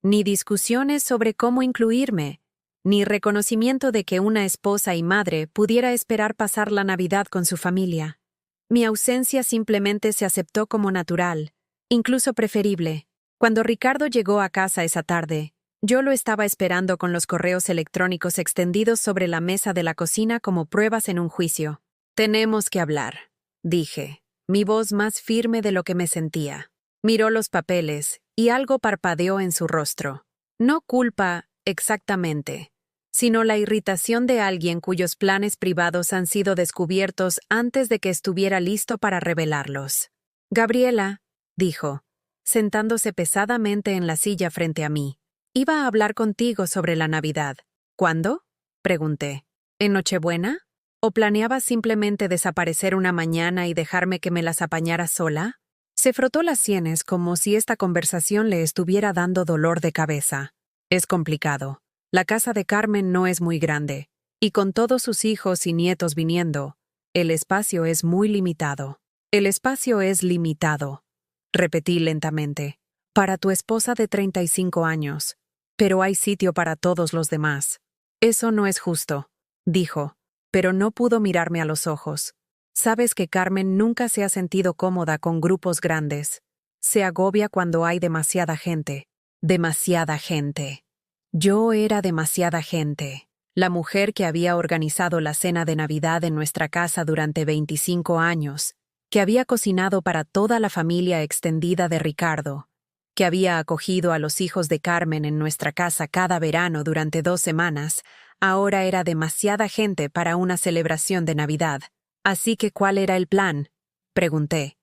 S1: ni discusiones sobre cómo incluirme, ni reconocimiento de que una esposa y madre pudiera esperar pasar la Navidad con su familia. Mi ausencia simplemente se aceptó como natural, incluso preferible. Cuando Ricardo llegó a casa esa tarde, yo lo estaba esperando con los correos electrónicos extendidos sobre la mesa de la cocina como pruebas en un juicio. «Tenemos que hablar», dije, mi voz más firme de lo que me sentía. Miró los papeles, y algo parpadeó en su rostro. No culpa, exactamente, sino la irritación de alguien cuyos planes privados han sido descubiertos antes de que estuviera listo para revelarlos. «Gabriela», dijo, sentándose pesadamente en la silla frente a mí. Iba a hablar contigo sobre la Navidad. ¿Cuándo? Pregunté. ¿En Nochebuena? ¿O planeabas simplemente desaparecer una mañana y dejarme que me las apañara sola? Se frotó las sienes como si esta conversación le estuviera dando dolor de cabeza. Es complicado. La casa de Carmen no es muy grande, y con todos sus hijos y nietos viniendo, el espacio es muy limitado. El espacio es limitado, repetí lentamente, para tu esposa de 35 años, pero hay sitio para todos los demás. Eso no es justo, dijo, pero no pudo mirarme a los ojos. Sabes que Carmen nunca se ha sentido cómoda con grupos grandes. Se agobia cuando hay demasiada gente. Demasiada gente. Yo era demasiada gente. La mujer que había organizado la cena de Navidad en nuestra casa durante 25 años, que había cocinado para toda la familia extendida de Ricardo, que había acogido a los hijos de Carmen en nuestra casa cada verano durante 2 semanas, ahora era demasiada gente para una celebración de Navidad. Así que, ¿cuál era el plan? Pregunté,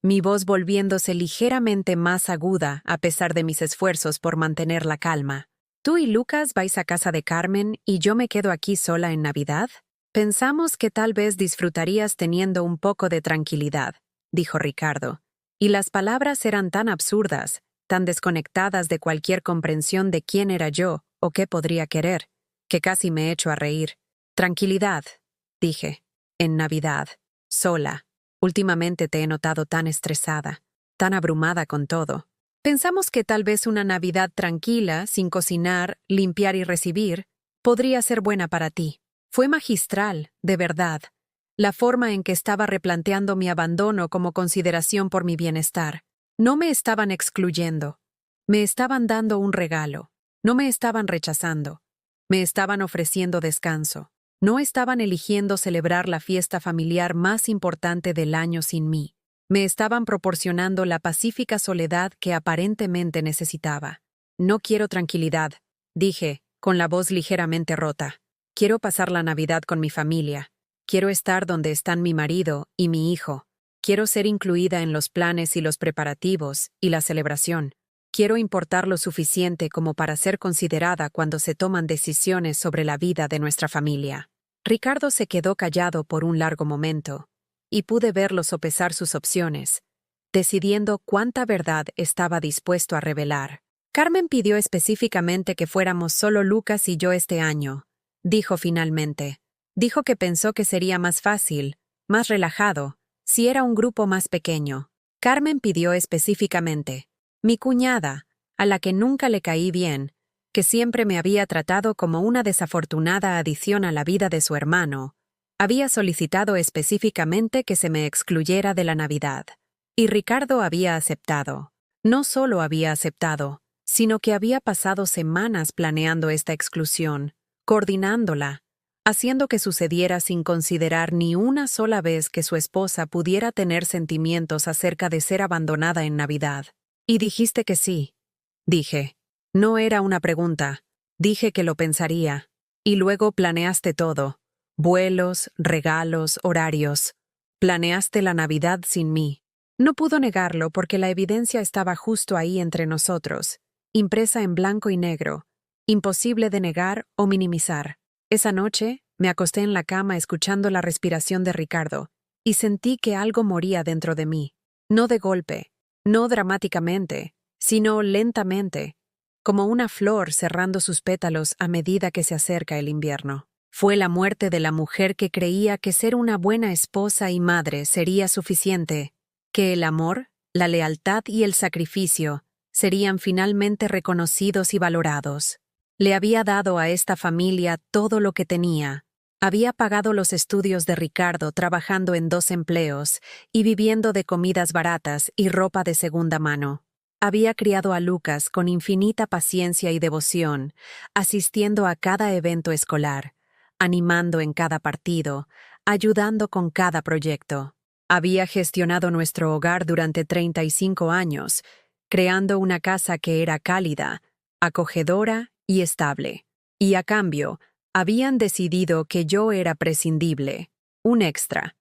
S1: mi voz volviéndose ligeramente más aguda a pesar de mis esfuerzos por mantener la calma. ¿Tú y Lucas vais a casa de Carmen y yo me quedo aquí sola en Navidad? Pensamos que tal vez disfrutarías teniendo un poco de tranquilidad, dijo Ricardo, y las palabras eran tan absurdas, tan desconectadas de cualquier comprensión de quién era yo o qué podría querer, que casi me echo a reír. Tranquilidad, dije. En Navidad, sola. Últimamente te he notado tan estresada, tan abrumada con todo. Pensamos que tal vez una Navidad tranquila, sin cocinar, limpiar y recibir, podría ser buena para ti. Fue magistral, de verdad, la forma en que estaba replanteando mi abandono como consideración por mi bienestar. No me estaban excluyendo. Me estaban dando un regalo. No me estaban rechazando. Me estaban ofreciendo descanso. No estaban eligiendo celebrar la fiesta familiar más importante del año sin mí. Me estaban proporcionando la pacífica soledad que aparentemente necesitaba. No quiero tranquilidad, dije, con la voz ligeramente rota. Quiero pasar la Navidad con mi familia. Quiero estar donde están mi marido y mi hijo. Quiero ser incluida en los planes y los preparativos y la celebración. Quiero importar lo suficiente como para ser considerada cuando se toman decisiones sobre la vida de nuestra familia. Ricardo se quedó callado por un largo momento, y pude verlo sopesar sus opciones, decidiendo cuánta verdad estaba dispuesto a revelar. Carmen pidió específicamente que fuéramos solo Lucas y yo este año, dijo finalmente. Dijo que pensó que sería más fácil, más relajado, si era un grupo más pequeño. Carmen pidió específicamente. Mi cuñada, a la que nunca le caí bien, que siempre me había tratado como una desafortunada adición a la vida de su hermano, había solicitado específicamente que se me excluyera de la Navidad. Y Ricardo había aceptado. No solo había aceptado, sino que había pasado semanas planeando esta exclusión, coordinándola, haciendo que sucediera sin considerar ni una sola vez que su esposa pudiera tener sentimientos acerca de ser abandonada en Navidad. Y dijiste que sí, dije. No era una pregunta. Dije que lo pensaría. Y luego planeaste todo. Vuelos, regalos, horarios. Planeaste la Navidad sin mí. No pudo negarlo porque la evidencia estaba justo ahí entre nosotros, impresa en blanco y negro, imposible de negar o minimizar. Esa noche, me acosté en la cama escuchando la respiración de Ricardo, y sentí que algo moría dentro de mí. No de golpe, no dramáticamente, sino lentamente, como una flor cerrando sus pétalos a medida que se acerca el invierno. Fue la muerte de la mujer que creía que ser una buena esposa y madre sería suficiente, que el amor, la lealtad y el sacrificio serían finalmente reconocidos y valorados. Le había dado a esta familia todo lo que tenía. Había pagado los estudios de Ricardo trabajando en 2 empleos y viviendo de comidas baratas y ropa de segunda mano. Había criado a Lucas con infinita paciencia y devoción, asistiendo a cada evento escolar, animando en cada partido, ayudando con cada proyecto. Había gestionado nuestro hogar durante 35 años, creando una casa que era cálida, acogedora y estable. Y a cambio, habían decidido que yo era prescindible, un extra.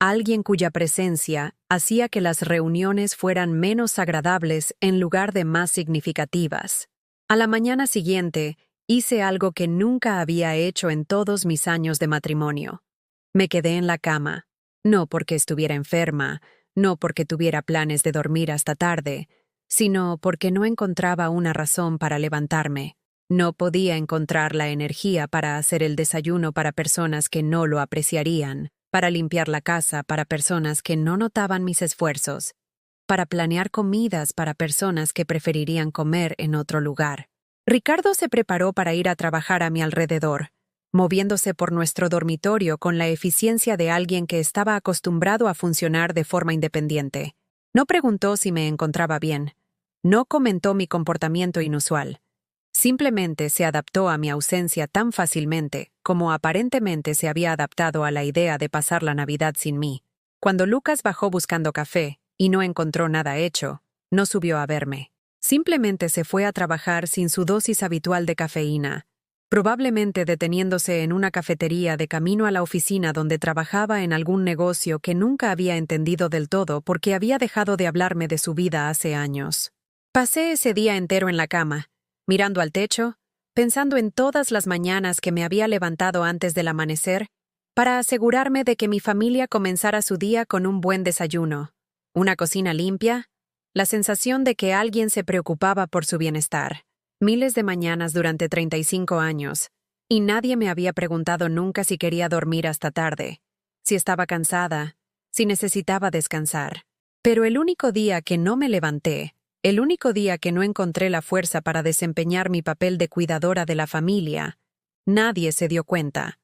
S1: alguien cuya presencia hacía que las reuniones fueran menos agradables en lugar de más significativas. A la mañana siguiente, hice algo que nunca había hecho en todos mis años de matrimonio. Me quedé en la cama, no porque estuviera enferma, no porque tuviera planes de dormir hasta tarde, sino porque no encontraba una razón para levantarme. No podía encontrar la energía para hacer el desayuno para personas que no lo apreciarían, para limpiar la casa para personas que no notaban mis esfuerzos, para planear comidas para personas que preferirían comer en otro lugar. Ricardo se preparó para ir a trabajar a mi alrededor, moviéndose por nuestro dormitorio con la eficiencia de alguien que estaba acostumbrado a funcionar de forma independiente. No preguntó si me encontraba bien. No comentó mi comportamiento inusual. Simplemente se adaptó a mi ausencia tan fácilmente como aparentemente se había adaptado a la idea de pasar la Navidad sin mí. Cuando Lucas bajó buscando café y no encontró nada hecho, no subió a verme. Simplemente se fue a trabajar sin su dosis habitual de cafeína, probablemente deteniéndose en una cafetería de camino a la oficina donde trabajaba en algún negocio que nunca había entendido del todo porque había dejado de hablarme de su vida hace años. Pasé ese día entero en la cama, mirando al techo, pensando en todas las mañanas que me había levantado antes del amanecer, para asegurarme de que mi familia comenzara su día con un buen desayuno, una cocina limpia, la sensación de que alguien se preocupaba por su bienestar. Miles de mañanas durante 35 años, y nadie me había preguntado nunca si quería dormir hasta tarde, si estaba cansada, si necesitaba descansar. Pero el único día que no me levanté, el único día que no encontré la fuerza para desempeñar mi papel de cuidadora de la familia, nadie se dio cuenta.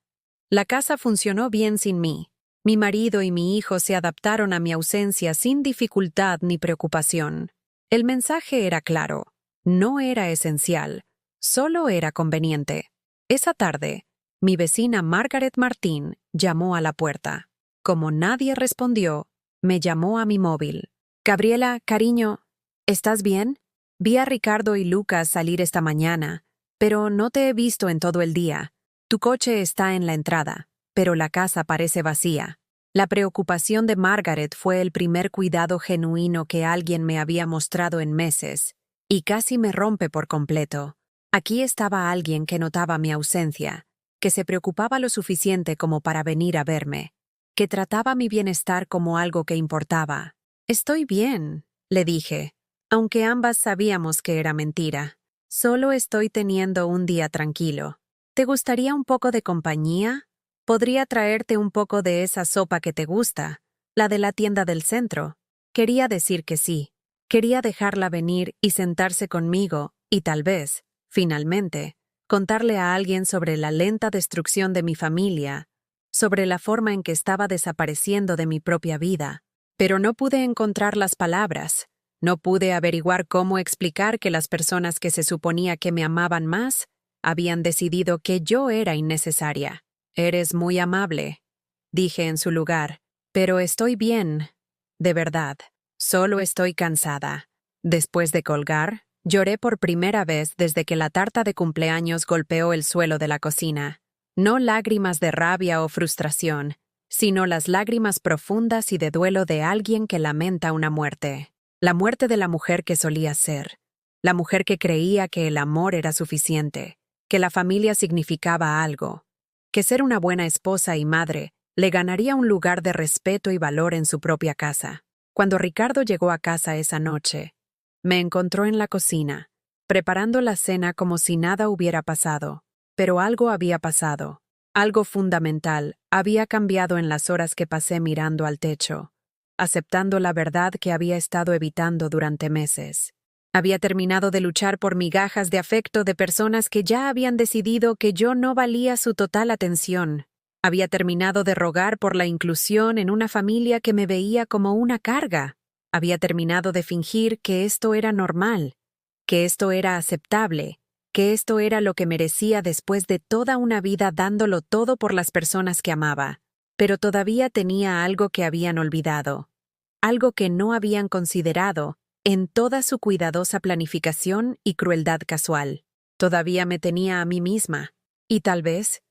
S1: La casa funcionó bien sin mí. Mi marido y mi hijo se adaptaron a mi ausencia sin dificultad ni preocupación. El mensaje era claro. No era esencial, solo era conveniente. Esa tarde, mi vecina Margaret Martín llamó a la puerta. Como nadie respondió, me llamó a mi móvil. Gabriela, cariño, ¿estás bien? Vi a Ricardo y Lucas salir esta mañana, pero no te he visto en todo el día. Tu coche está en la entrada, pero la casa parece vacía. La preocupación de Margaret fue el primer cuidado genuino que alguien me había mostrado en meses, y casi me rompe por completo. Aquí estaba alguien que notaba mi ausencia, que se preocupaba lo suficiente como para venir a verme, que trataba mi bienestar como algo que importaba. Estoy bien, le dije, aunque ambas sabíamos que era mentira. Solo estoy teniendo un día tranquilo. ¿Te gustaría un poco de compañía? Podría traerte un poco de esa sopa que te gusta, la de la tienda del centro. Quería decir que sí. Quería dejarla venir y sentarse conmigo y tal vez, finalmente, contarle a alguien sobre la lenta destrucción de mi familia, sobre la forma en que estaba desapareciendo de mi propia vida. Pero no pude encontrar las palabras, no pude averiguar cómo explicar que las personas que se suponía que me amaban más habían decidido que yo era innecesaria. Eres muy amable, dije en su lugar, pero estoy bien, de verdad. Solo estoy cansada. Después de colgar, lloré por primera vez desde que la tarta de cumpleaños golpeó el suelo de la cocina. No lágrimas de rabia o frustración, sino las lágrimas profundas y de duelo de alguien que lamenta una muerte. La muerte de la mujer que solía ser. La mujer que creía que el amor era suficiente, que la familia significaba algo, que ser una buena esposa y madre le ganaría un lugar de respeto y valor en su propia casa. Cuando Ricardo llegó a casa esa noche, me encontró en la cocina, preparando la cena como si nada hubiera pasado. Pero algo había pasado. Algo fundamental había cambiado en las horas que pasé mirando al techo, aceptando la verdad que había estado evitando durante meses. Había terminado de luchar por migajas de afecto de personas que ya habían decidido que yo no valía su total atención. Había terminado de rogar por la inclusión en una familia que me veía como una carga. Había terminado de fingir que esto era normal, que esto era aceptable, que esto era lo que merecía después de toda una vida dándolo todo por las personas que amaba. Pero todavía tenía algo que habían olvidado, algo que no habían considerado en toda su cuidadosa planificación y crueldad casual. Todavía me tenía a mí misma, y tal vez,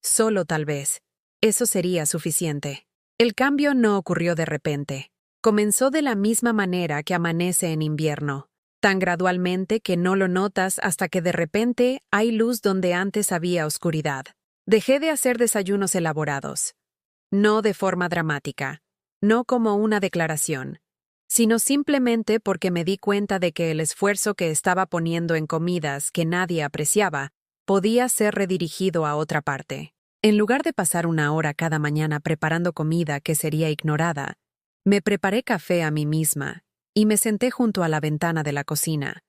S1: solo tal vez, eso sería suficiente. El cambio no ocurrió de repente. Comenzó de la misma manera que amanece en invierno, tan gradualmente que no lo notas hasta que de repente hay luz donde antes había oscuridad. Dejé de hacer desayunos elaborados. No de forma dramática, no como una declaración, sino simplemente porque me di cuenta de que el esfuerzo que estaba poniendo en comidas que nadie apreciaba podía ser redirigido a otra parte. En lugar de pasar una hora cada mañana preparando comida que sería ignorada, me preparé café a mí misma y me senté junto a la ventana de la cocina,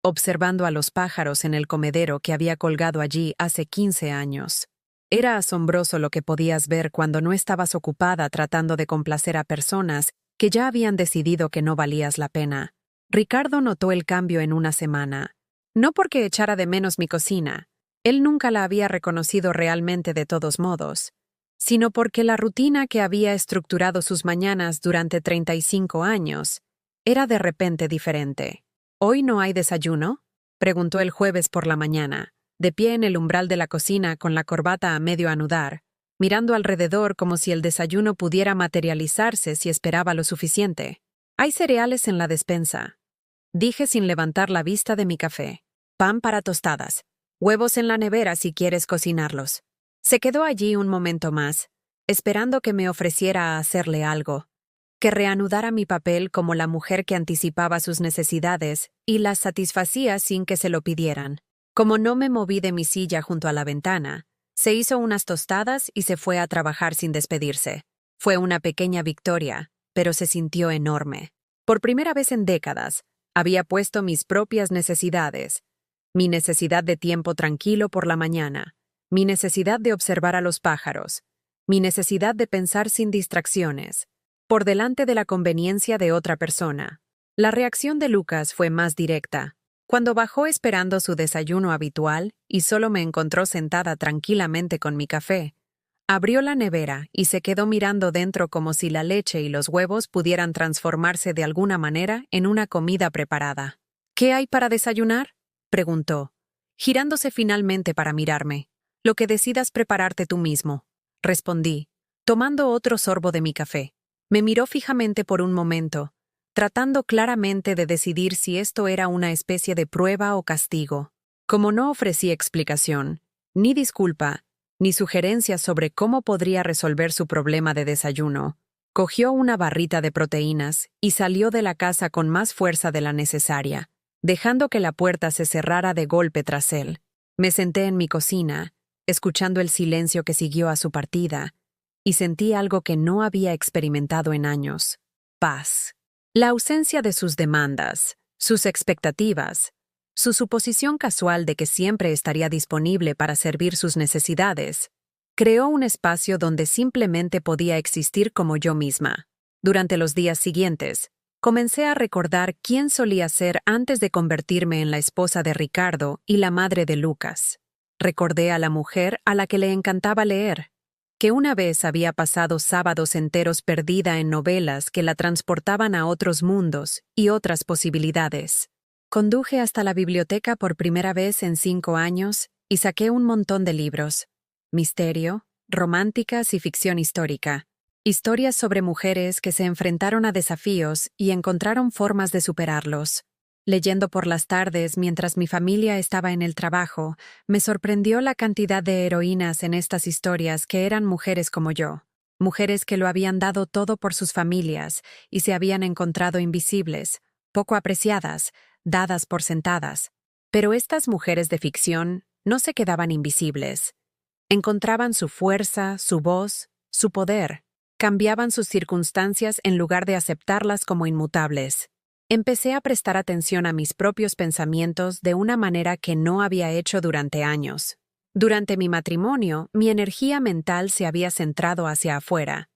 S1: observando a los pájaros en el comedero que había colgado allí hace 15 años. Era asombroso lo que podías ver cuando no estabas ocupada tratando de complacer a personas que ya habían decidido que no valías la pena. Ricardo notó el cambio en una semana. No porque echara de menos mi cocina, él nunca la había reconocido realmente de todos modos, sino porque la rutina que había estructurado sus mañanas durante 35 años era de repente diferente. ¿Hoy no hay desayuno?, preguntó el jueves por la mañana, de pie en el umbral de la cocina con la corbata a medio anudar, mirando alrededor como si el desayuno pudiera materializarse si esperaba lo suficiente. Hay cereales en la despensa, dije sin levantar la vista de mi café. Pan para tostadas. Huevos en la nevera si quieres cocinarlos. Se quedó allí un momento más, esperando que me ofreciera a hacerle algo, que reanudara mi papel como la mujer que anticipaba sus necesidades y las satisfacía sin que se lo pidieran. Como no me moví de mi silla junto a la ventana, se hizo unas tostadas y se fue a trabajar sin despedirse. Fue una pequeña victoria, pero se sintió enorme. Por primera vez en décadas, había puesto mis propias necesidades, mi necesidad de tiempo tranquilo por la mañana, mi necesidad de observar a los pájaros, mi necesidad de pensar sin distracciones, por delante de la conveniencia de otra persona. La reacción de Lucas fue más directa. Cuando bajó esperando su desayuno habitual y solo me encontró sentada tranquilamente con mi café, abrió la nevera y se quedó mirando dentro como si la leche y los huevos pudieran transformarse de alguna manera en una comida preparada. ¿Qué hay para desayunar?, preguntó, girándose finalmente para mirarme. Lo que decidas prepararte tú mismo, respondí, tomando otro sorbo de mi café. Me miró fijamente por un momento, tratando claramente de decidir si esto era una especie de prueba o castigo. Como no ofrecí explicación, ni disculpa, ni sugerencias sobre cómo podría resolver su problema de desayuno, cogió una barrita de proteínas y salió de la casa con más fuerza de la necesaria, dejando que la puerta se cerrara de golpe tras él. Me senté en mi cocina, escuchando el silencio que siguió a su partida, y sentí algo que no había experimentado en años: paz. La ausencia de sus demandas, sus expectativas, su suposición casual de que siempre estaría disponible para servir sus necesidades, creó un espacio donde simplemente podía existir como yo misma. Durante los días siguientes, comencé a recordar quién solía ser antes de convertirme en la esposa de Ricardo y la madre de Lucas. Recordé a la mujer a la que le encantaba leer, que una vez había pasado sábados enteros perdida en novelas que la transportaban a otros mundos y otras posibilidades. Conduje hasta la biblioteca por primera vez en 5 años y saqué un montón de libros: misterio, románticas y ficción histórica. Historias sobre mujeres que se enfrentaron a desafíos y encontraron formas de superarlos. Leyendo por las tardes mientras mi familia estaba en el trabajo, me sorprendió la cantidad de heroínas en estas historias que eran mujeres como yo, mujeres que lo habían dado todo por sus familias y se habían encontrado invisibles, poco apreciadas, dadas por sentadas. Pero estas mujeres de ficción no se quedaban invisibles. Encontraban su fuerza, su voz, su poder. Cambiaban sus circunstancias en lugar de aceptarlas como inmutables. Empecé a prestar atención a mis propios pensamientos de una manera que no había hecho durante años. Durante mi matrimonio, mi energía mental se había centrado hacia afuera.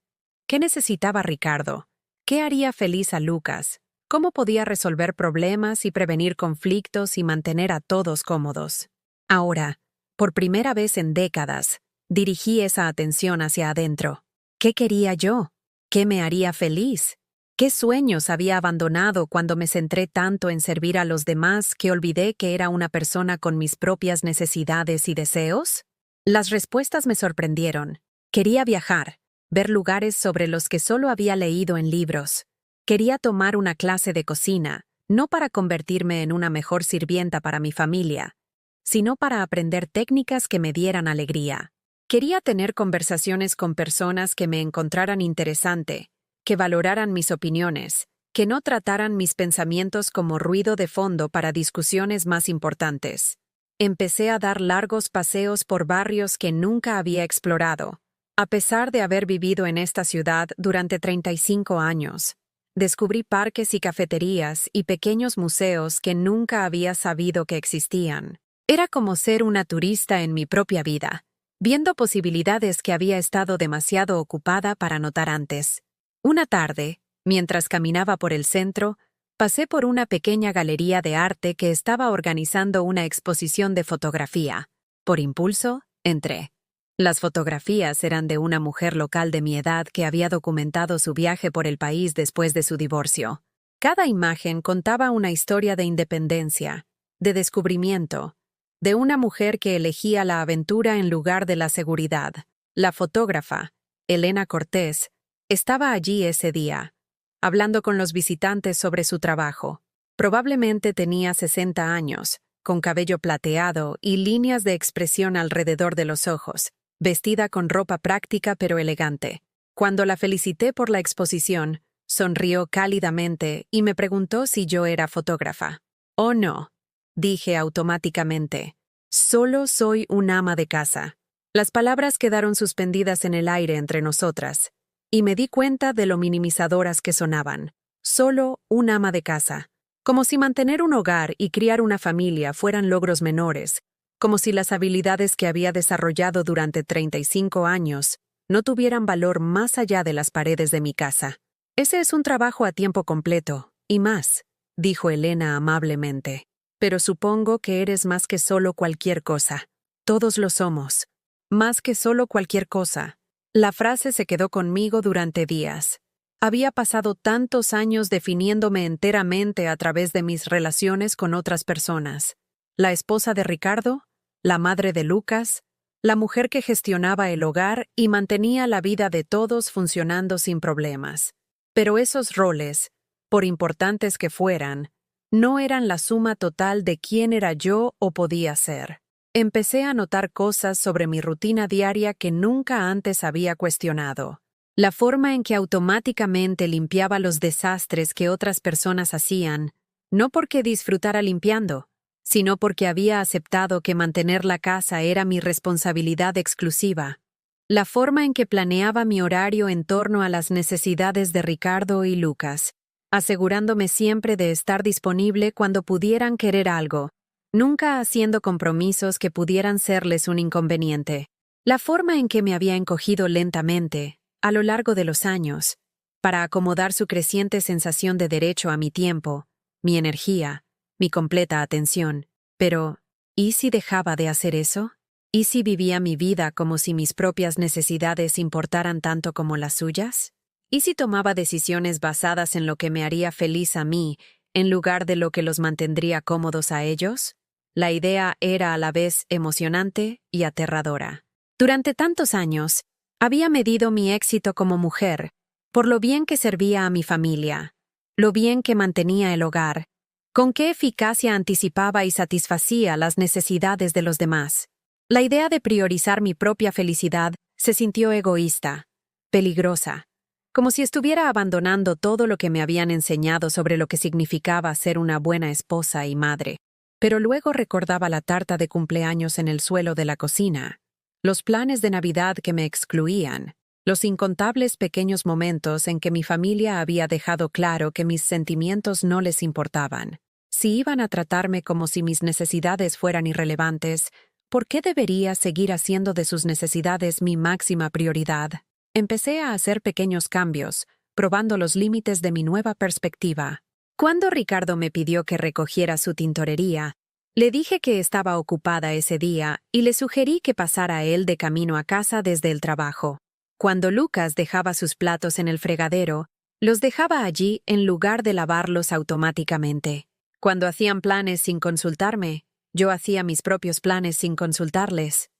S1: ¿Qué necesitaba Ricardo? ¿Qué haría feliz a Lucas? ¿Cómo podía resolver problemas y prevenir conflictos y mantener a todos cómodos? Ahora, por primera vez en décadas, dirigí esa atención hacia adentro. ¿Qué quería yo? ¿Qué me haría feliz? ¿Qué sueños había abandonado cuando me centré tanto en servir a los demás que olvidé que era una persona con mis propias necesidades y deseos? Las respuestas me sorprendieron. Quería viajar. ver lugares sobre los que solo había leído en libros. Quería tomar una clase de cocina, no para convertirme en una mejor sirvienta para mi familia, sino para aprender técnicas que me dieran alegría. Quería tener conversaciones con personas que me encontraran interesante, que valoraran mis opiniones, que no trataran mis pensamientos como ruido de fondo para discusiones más importantes. Empecé a dar largos paseos por barrios que nunca había explorado. A pesar de haber vivido en esta ciudad durante 35 años, descubrí parques y cafeterías y pequeños museos que nunca había sabido que existían. Era como ser una turista en mi propia vida, viendo posibilidades que había estado demasiado ocupada para notar antes. Una tarde, mientras caminaba por el centro, pasé por una pequeña galería de arte que estaba organizando una exposición de fotografía. Por impulso, entré. Las fotografías eran de una mujer local de mi edad que había documentado su viaje por el país después de su divorcio. Cada imagen contaba una historia de independencia, de descubrimiento, de una mujer que elegía la aventura en lugar de la seguridad. La fotógrafa, Elena Cortés, estaba allí ese día, hablando con los visitantes sobre su trabajo. Probablemente tenía 60 años, con cabello plateado y líneas de expresión alrededor de los ojos, vestida con ropa práctica pero elegante. Cuando la felicité por la exposición, sonrió cálidamente y me preguntó si yo era fotógrafa. «Oh, no», dije automáticamente. «Solo soy un ama de casa». Las palabras quedaron suspendidas en el aire entre nosotras, y me di cuenta de lo minimizadoras que sonaban. Solo un ama de casa. Como si mantener un hogar y criar una familia fueran logros menores, como si las habilidades que había desarrollado durante 35 años no tuvieran valor más allá de las paredes de mi casa. «Ese es un trabajo a tiempo completo, y más», dijo Elena amablemente. «Pero supongo que eres más que solo cualquier cosa. Todos lo somos. Más que solo cualquier cosa». La frase se quedó conmigo durante días. Había pasado tantos años definiéndome enteramente a través de mis relaciones con otras personas. La esposa de Ricardo, la madre de Lucas, la mujer que gestionaba el hogar y mantenía la vida de todos funcionando sin problemas. Pero esos roles, por importantes que fueran, no eran la suma total de quién era yo o podía ser. Empecé a notar cosas sobre mi rutina diaria que nunca antes había cuestionado. La forma en que automáticamente limpiaba los desastres que otras personas hacían, no porque disfrutara limpiando, sino porque había aceptado que mantener la casa era mi responsabilidad exclusiva. La forma en que planeaba mi horario en torno a las necesidades de Ricardo y Lucas, asegurándome siempre de estar disponible cuando pudieran querer algo, nunca haciendo compromisos que pudieran serles un inconveniente. La forma en que me había encogido lentamente, a lo largo de los años, para acomodar su creciente sensación de derecho a mi tiempo, mi energía, mi completa atención. Pero, ¿y si dejaba de hacer eso? ¿Y si vivía mi vida como si mis propias necesidades importaran tanto como las suyas? ¿Y si tomaba decisiones basadas en lo que me haría feliz a mí, en lugar de lo que los mantendría cómodos a ellos? La idea era a la vez emocionante y aterradora. Durante tantos años, había medido mi éxito como mujer por lo bien que servía a mi familia, lo bien que mantenía el hogar, con qué eficacia anticipaba y satisfacía las necesidades de los demás. La idea de priorizar mi propia felicidad se sintió egoísta, peligrosa, como si estuviera abandonando todo lo que me habían enseñado sobre lo que significaba ser una buena esposa y madre. Pero luego recordaba la tarta de cumpleaños en el suelo de la cocina, los planes de Navidad que me excluían, los incontables pequeños momentos en que mi familia había dejado claro que mis sentimientos no les importaban. Si iban a tratarme como si mis necesidades fueran irrelevantes, ¿por qué debería seguir haciendo de sus necesidades mi máxima prioridad? Empecé a hacer pequeños cambios, probando los límites de mi nueva perspectiva. Cuando Ricardo me pidió que recogiera su tintorería, le dije que estaba ocupada ese día y le sugerí que pasara él de camino a casa desde el trabajo. Cuando Lucas dejaba sus platos en el fregadero, los dejaba allí en lugar de lavarlos automáticamente. Cuando hacían planes sin consultarme, yo hacía mis propios planes sin consultarles.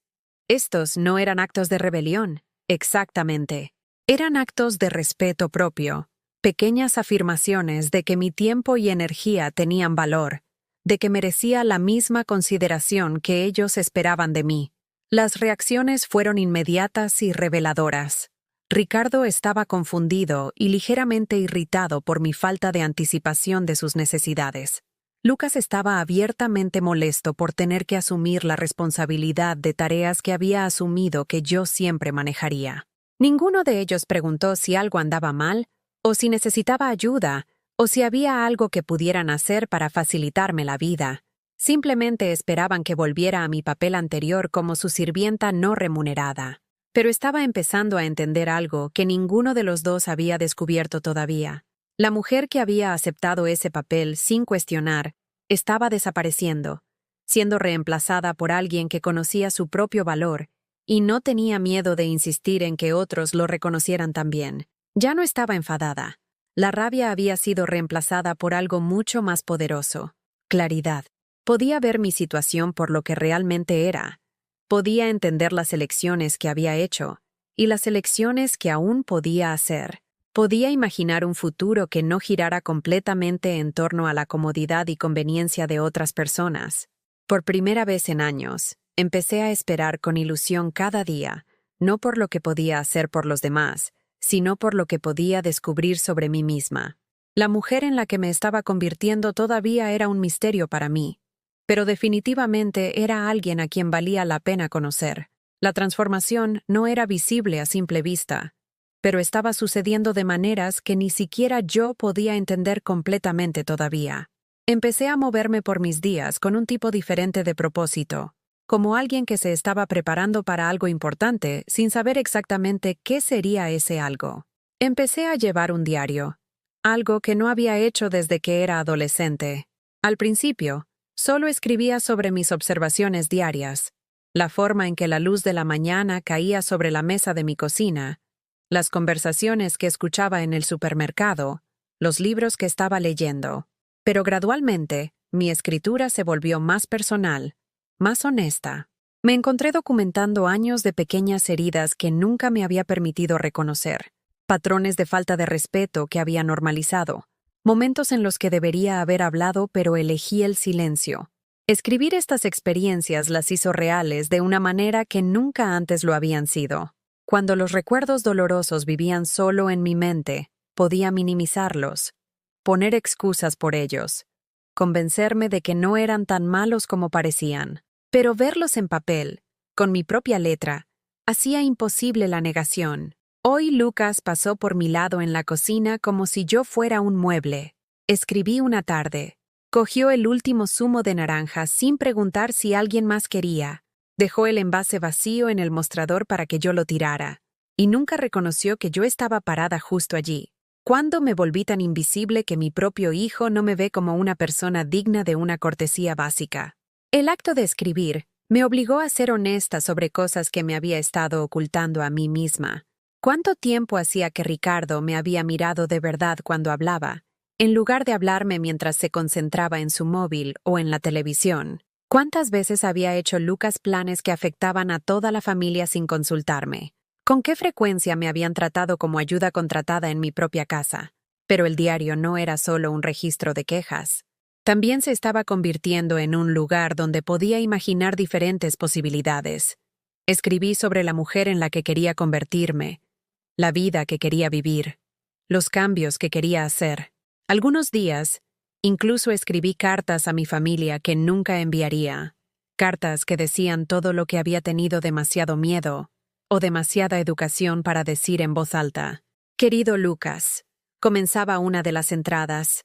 S1: Estos no eran actos de rebelión, exactamente. Eran actos de respeto propio, pequeñas afirmaciones de que mi tiempo y energía tenían valor, de que merecía la misma consideración que ellos esperaban de mí. Las reacciones fueron inmediatas y reveladoras. Ricardo estaba confundido y ligeramente irritado por mi falta de anticipación de sus necesidades. Lucas estaba abiertamente molesto por tener que asumir la responsabilidad de tareas que había asumido que yo siempre manejaría. Ninguno de ellos preguntó si algo andaba mal, o si necesitaba ayuda, o si había algo que pudieran hacer para facilitarme la vida. Simplemente esperaban que volviera a mi papel anterior como su sirvienta no remunerada. Pero estaba empezando a entender algo que ninguno de los dos había descubierto todavía. La mujer que había aceptado ese papel sin cuestionar estaba desapareciendo, siendo reemplazada por alguien que conocía su propio valor y no tenía miedo de insistir en que otros lo reconocieran también. Ya no estaba enfadada. La rabia había sido reemplazada por algo mucho más poderoso: claridad. Podía ver mi situación por lo que realmente era. Podía entender las elecciones que había hecho y las elecciones que aún podía hacer. Podía imaginar un futuro que no girara completamente en torno a la comodidad y conveniencia de otras personas. Por primera vez en años, empecé a esperar con ilusión cada día, no por lo que podía hacer por los demás, sino por lo que podía descubrir sobre mí misma. La mujer en la que me estaba convirtiendo todavía era un misterio para mí, pero definitivamente era alguien a quien valía la pena conocer. La transformación no era visible a simple vista, pero estaba sucediendo de maneras que ni siquiera yo podía entender completamente todavía. Empecé a moverme por mis días con un tipo diferente de propósito, como alguien que se estaba preparando para algo importante sin saber exactamente qué sería ese algo. Empecé a llevar un diario, algo que no había hecho desde que era adolescente. Al principio, solo escribía sobre mis observaciones diarias, la forma en que la luz de la mañana caía sobre la mesa de mi cocina, las conversaciones que escuchaba en el supermercado, los libros que estaba leyendo. Pero gradualmente, mi escritura se volvió más personal, más honesta. Me encontré documentando años de pequeñas heridas que nunca me había permitido reconocer, patrones de falta de respeto que había normalizado, momentos en los que debería haber hablado pero elegí el silencio. Escribir estas experiencias las hizo reales de una manera que nunca antes lo habían sido. Cuando los recuerdos dolorosos vivían solo en mi mente, podía minimizarlos, poner excusas por ellos, convencerme de que no eran tan malos como parecían. Pero verlos en papel, con mi propia letra, hacía imposible la negación. Hoy Lucas pasó por mi lado en la cocina como si yo fuera un mueble. Escribí una tarde. Cogió el último zumo de naranja sin preguntar si alguien más quería. Dejó el envase vacío en el mostrador para que yo lo tirara. Y nunca reconoció que yo estaba parada justo allí. ¿Cuándo me volví tan invisible que mi propio hijo no me ve como una persona digna de una cortesía básica? El acto de escribir me obligó a ser honesta sobre cosas que me había estado ocultando a mí misma. ¿Cuánto tiempo hacía que Ricardo me había mirado de verdad cuando hablaba, en lugar de hablarme mientras se concentraba en su móvil o en la televisión? ¿Cuántas veces había hecho Lucas planes que afectaban a toda la familia sin consultarme? ¿Con qué frecuencia me habían tratado como ayuda contratada en mi propia casa? Pero el diario no era solo un registro de quejas. También se estaba convirtiendo en un lugar donde podía imaginar diferentes posibilidades. Escribí sobre la mujer en la que quería convertirme, la vida que quería vivir, los cambios que quería hacer. Algunos días, incluso escribí cartas a mi familia que nunca enviaría, cartas que decían todo lo que había tenido demasiado miedo o demasiada educación para decir en voz alta. Querido Lucas, comenzaba una de las entradas.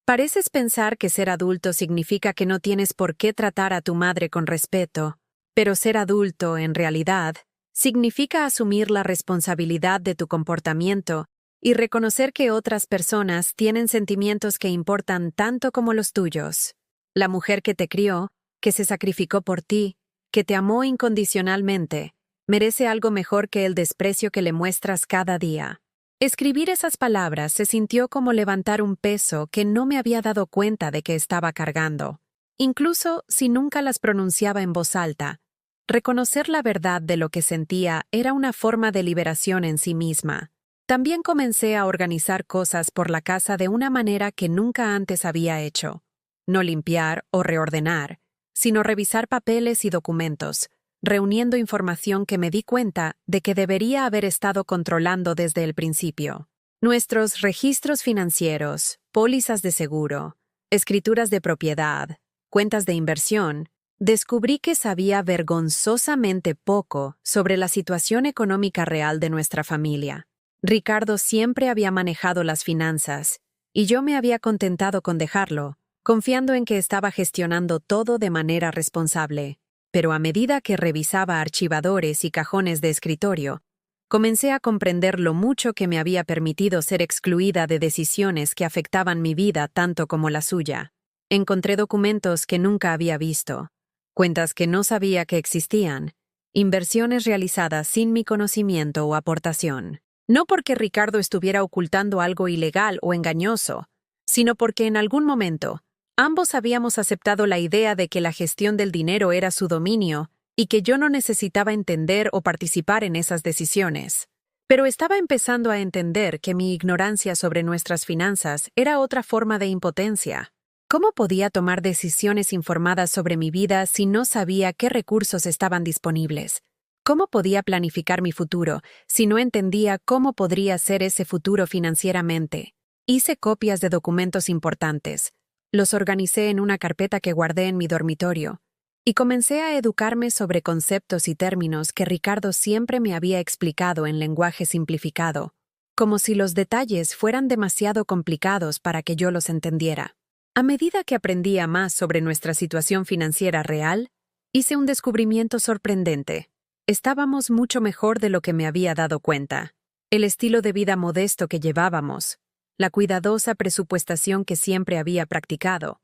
S1: Pareces pensar que ser adulto significa que no tienes por qué tratar a tu madre con respeto, pero ser adulto, en realidad, significa asumir la responsabilidad de tu comportamiento y reconocer que otras personas tienen sentimientos que importan tanto como los tuyos. La mujer que te crió, que se sacrificó por ti, que te amó incondicionalmente, merece algo mejor que el desprecio que le muestras cada día. Escribir esas palabras se sintió como levantar un peso que no me había dado cuenta de que estaba cargando. Incluso si nunca las pronunciaba en voz alta, reconocer la verdad de lo que sentía era una forma de liberación en sí misma. También comencé a organizar cosas por la casa de una manera que nunca antes había hecho. No limpiar o reordenar, sino revisar papeles y documentos, reuniendo información que me di cuenta de que debería haber estado controlando desde el principio. Nuestros registros financieros, pólizas de seguro, escrituras de propiedad, cuentas de inversión. Descubrí que sabía vergonzosamente poco sobre la situación económica real de nuestra familia. Ricardo siempre había manejado las finanzas, y yo me había contentado con dejarlo, confiando en que estaba gestionando todo de manera responsable. Pero a medida que revisaba archivadores y cajones de escritorio, comencé a comprender lo mucho que me había permitido ser excluida de decisiones que afectaban mi vida tanto como la suya. Encontré documentos que nunca había visto, cuentas que no sabía que existían, inversiones realizadas sin mi conocimiento o aportación. No porque Ricardo estuviera ocultando algo ilegal o engañoso, sino porque en algún momento ambos habíamos aceptado la idea de que la gestión del dinero era su dominio y que yo no necesitaba entender o participar en esas decisiones. Pero estaba empezando a entender que mi ignorancia sobre nuestras finanzas era otra forma de impotencia. ¿Cómo podía tomar decisiones informadas sobre mi vida si no sabía qué recursos estaban disponibles? ¿Cómo podía planificar mi futuro si no entendía cómo podría ser ese futuro financieramente? Hice copias de documentos importantes, los organicé en una carpeta que guardé en mi dormitorio, y comencé a educarme sobre conceptos y términos que Ricardo siempre me había explicado en lenguaje simplificado, como si los detalles fueran demasiado complicados para que yo los entendiera. A medida que aprendía más sobre nuestra situación financiera real, hice un descubrimiento sorprendente. Estábamos mucho mejor de lo que me había dado cuenta. El estilo de vida modesto que llevábamos, la cuidadosa presupuestación que siempre había practicado,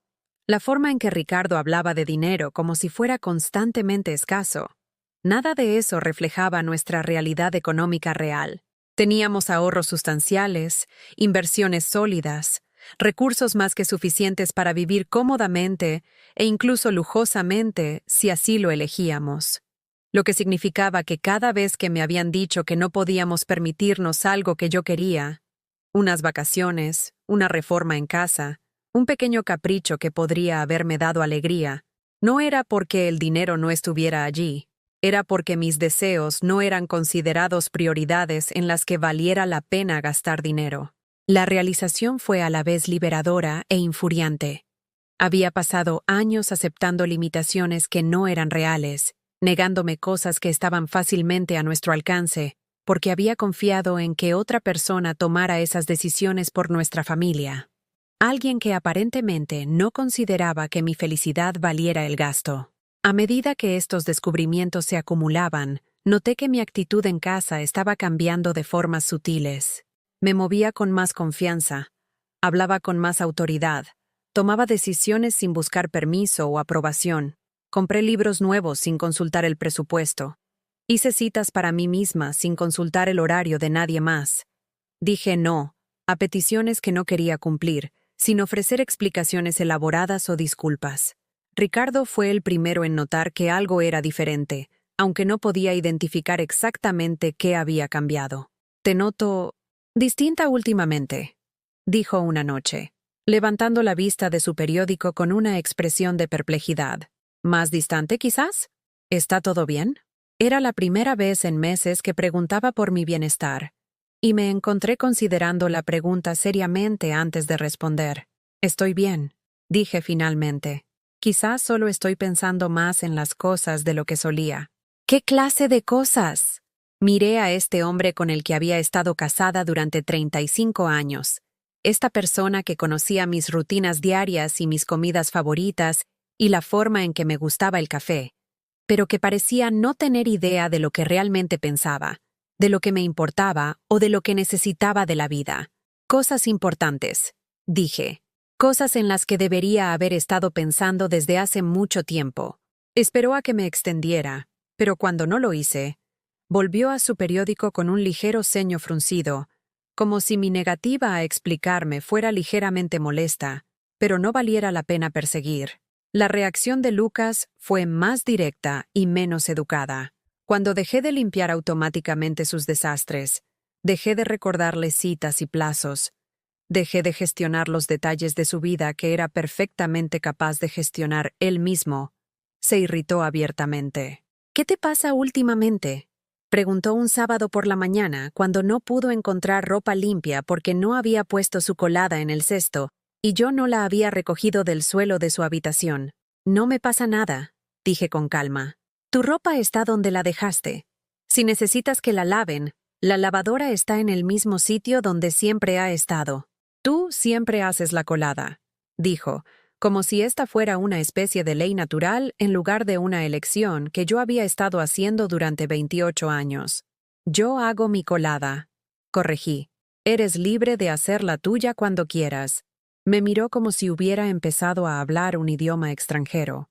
S1: la forma en que Ricardo hablaba de dinero como si fuera constantemente escaso. Nada de eso reflejaba nuestra realidad económica real. Teníamos ahorros sustanciales, inversiones sólidas, recursos más que suficientes para vivir cómodamente e incluso lujosamente si así lo elegíamos. Lo que significaba que cada vez que me habían dicho que no podíamos permitirnos algo que yo quería, unas vacaciones, una reforma en casa, un pequeño capricho que podría haberme dado alegría, no era porque el dinero no estuviera allí, era porque mis deseos no eran considerados prioridades en las que valiera la pena gastar dinero. La realización fue a la vez liberadora e infuriante. Había pasado años aceptando limitaciones que no eran reales, negándome cosas que estaban fácilmente a nuestro alcance, porque había confiado en que otra persona tomara esas decisiones por nuestra familia. Alguien que aparentemente no consideraba que mi felicidad valiera el gasto. A medida que estos descubrimientos se acumulaban, noté que mi actitud en casa estaba cambiando de formas sutiles. Me movía con más confianza, hablaba con más autoridad, tomaba decisiones sin buscar permiso o aprobación, compré libros nuevos sin consultar el presupuesto, hice citas para mí misma sin consultar el horario de nadie más. Dije no a peticiones que no quería cumplir, sin ofrecer explicaciones elaboradas o disculpas. Ricardo fue el primero en notar que algo era diferente, aunque no podía identificar exactamente qué había cambiado. «Te noto distinta últimamente», dijo una noche, levantando la vista de su periódico con una expresión de perplejidad. «¿Más distante, quizás? ¿Está todo bien?» Era la primera vez en meses que preguntaba por mi bienestar, y me encontré considerando la pregunta seriamente antes de responder. «Estoy bien», dije finalmente. «Quizás solo estoy pensando más en las cosas de lo que solía». «¿Qué clase de cosas?» Miré a este hombre con el que había estado casada durante 35 años. Esta persona que conocía mis rutinas diarias y mis comidas favoritas y la forma en que me gustaba el café, pero que parecía no tener idea de lo que realmente pensaba, de lo que me importaba o de lo que necesitaba de la vida. «Cosas importantes», dije. «Cosas en las que debería haber estado pensando desde hace mucho tiempo». Esperó a que me extendiera, pero cuando no lo hice, volvió a su periódico con un ligero ceño fruncido, como si mi negativa a explicarme fuera ligeramente molesta, pero no valiera la pena perseguir. La reacción de Lucas fue más directa y menos educada. Cuando dejé de limpiar automáticamente sus desastres, Dejé de recordarle citas y plazos. Dejé de gestionar los detalles de su vida que era perfectamente capaz de gestionar él mismo. Se irritó abiertamente. «¿Qué te pasa últimamente?», preguntó un sábado por la mañana cuando no pudo encontrar ropa limpia porque no había puesto su colada en el cesto y yo no la había recogido del suelo de su habitación. «No me pasa nada», dije con calma. «Tu ropa está donde la dejaste. Si necesitas que la laven, la lavadora está en el mismo sitio donde siempre ha estado. Tú siempre haces la colada», dijo, como si esta fuera una especie de ley natural en lugar de una elección que yo había estado haciendo durante 28 años. «Yo hago mi colada», corregí. «Eres libre de hacer la tuya cuando quieras». Me miró como si hubiera empezado a hablar un idioma extranjero.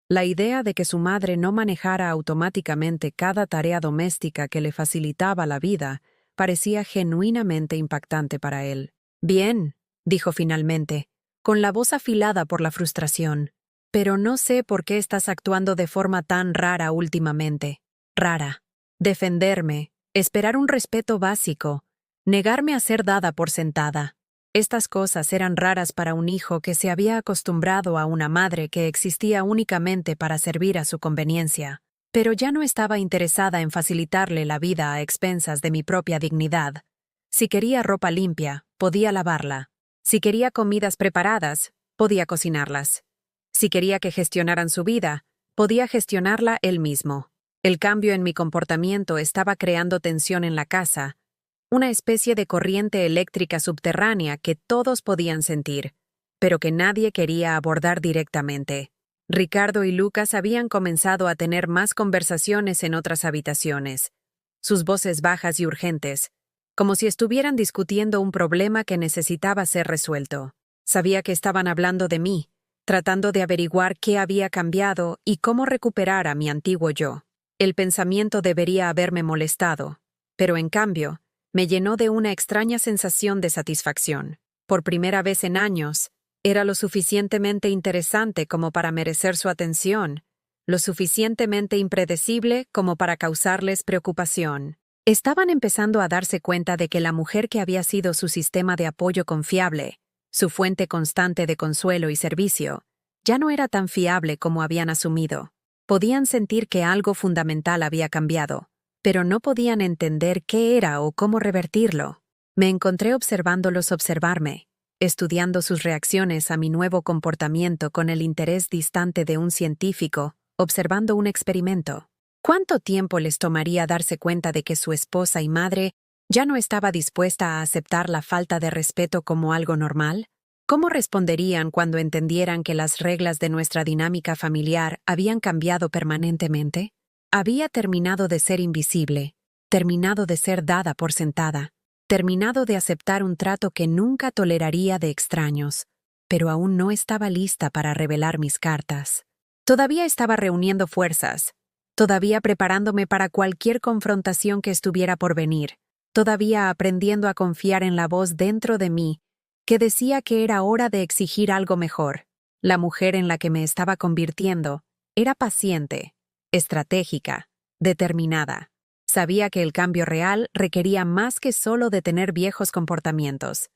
S1: La idea de que su madre no manejara automáticamente cada tarea doméstica que le facilitaba la vida parecía genuinamente impactante para él. «Bien», dijo finalmente, con la voz afilada por la frustración. «Pero no sé por qué estás actuando de forma tan rara últimamente. Rara. Defenderme, esperar un respeto básico, negarme a ser dada por sentada. Estas cosas eran raras para un hijo que se había acostumbrado a una madre que existía únicamente para servir a su conveniencia. Pero ya no estaba interesada en facilitarle la vida a expensas de mi propia dignidad. Si quería ropa limpia, podía lavarla. Si quería comidas preparadas, podía cocinarlas. Si quería que gestionaran su vida, podía gestionarla él mismo. El cambio en mi comportamiento estaba creando tensión en la casa, una especie de corriente eléctrica subterránea que todos podían sentir, pero que nadie quería abordar directamente. Ricardo y Lucas habían comenzado a tener más conversaciones en otras habitaciones, sus voces bajas y urgentes, como si estuvieran discutiendo un problema que necesitaba ser resuelto. Sabía que estaban hablando de mí, tratando de averiguar qué había cambiado y cómo recuperar a mi antiguo yo. El pensamiento debería haberme molestado, pero en cambio, me llenó de una extraña sensación de satisfacción. Por primera vez en años, era lo suficientemente interesante como para merecer su atención, lo suficientemente impredecible como para causarles preocupación. Estaban empezando a darse cuenta de que la mujer que había sido su sistema de apoyo confiable, su fuente constante de consuelo y servicio, ya no era tan fiable como habían asumido. Podían sentir que algo fundamental había cambiado, pero no podían entender qué era o cómo revertirlo. Me encontré observándolos observarme, estudiando sus reacciones a mi nuevo comportamiento con el interés distante de un científico, observando un experimento. ¿Cuánto tiempo les tomaría darse cuenta de que su esposa y madre ya no estaba dispuesta a aceptar la falta de respeto como algo normal? ¿Cómo responderían cuando entendieran que las reglas de nuestra dinámica familiar habían cambiado permanentemente? Había terminado de ser invisible, terminado de ser dada por sentada, terminado de aceptar un trato que nunca toleraría de extraños, pero aún no estaba lista para revelar mis cartas. Todavía estaba reuniendo fuerzas, todavía preparándome para cualquier confrontación que estuviera por venir, todavía aprendiendo a confiar en la voz dentro de mí que decía que era hora de exigir algo mejor. La mujer en la que me estaba convirtiendo era paciente, estratégica, determinada. Sabía que el cambio real requería más que solo detener viejos comportamientos.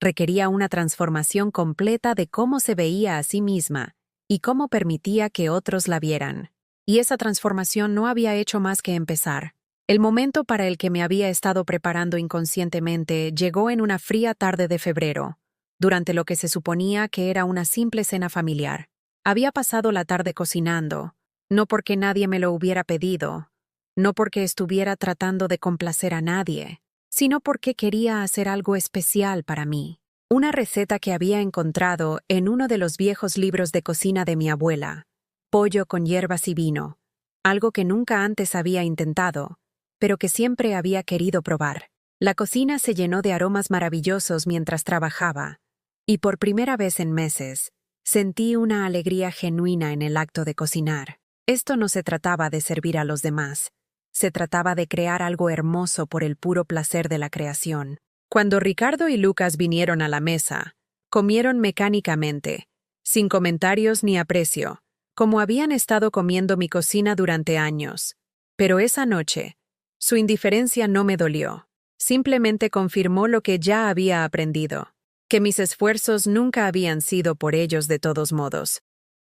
S1: Requería una transformación completa de cómo se veía a sí misma y cómo permitía que otros la vieran. Y esa transformación no había hecho más que empezar. El momento para el que me había estado preparando inconscientemente llegó en una fría tarde de febrero, durante lo que se suponía que era una simple cena familiar. Había pasado la tarde cocinando, no porque nadie me lo hubiera pedido, no porque estuviera tratando de complacer a nadie, sino porque quería hacer algo especial para mí. Una receta que había encontrado en uno de los viejos libros de cocina de mi abuela, pollo con hierbas y vino, algo que nunca antes había intentado, pero que siempre había querido probar. La cocina se llenó de aromas maravillosos mientras trabajaba, y por primera vez en meses, sentí una alegría genuina en el acto de cocinar. Esto no se trataba de servir a los demás, se trataba de crear algo hermoso por el puro placer de la creación. Cuando Ricardo y Lucas vinieron a la mesa, comieron mecánicamente, sin comentarios ni aprecio, como habían estado comiendo mi cocina durante años. Pero esa noche, su indiferencia no me dolió. Simplemente confirmó lo que ya había aprendido, que mis esfuerzos nunca habían sido por ellos de todos modos.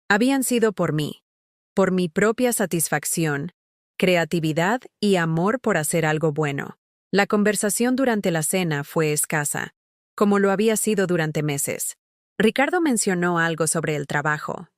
S1: Habían sido por mí, por mi propia satisfacción, creatividad y amor por hacer algo bueno. La conversación durante la cena fue escasa, como lo había sido durante meses. Ricardo mencionó algo sobre el trabajo.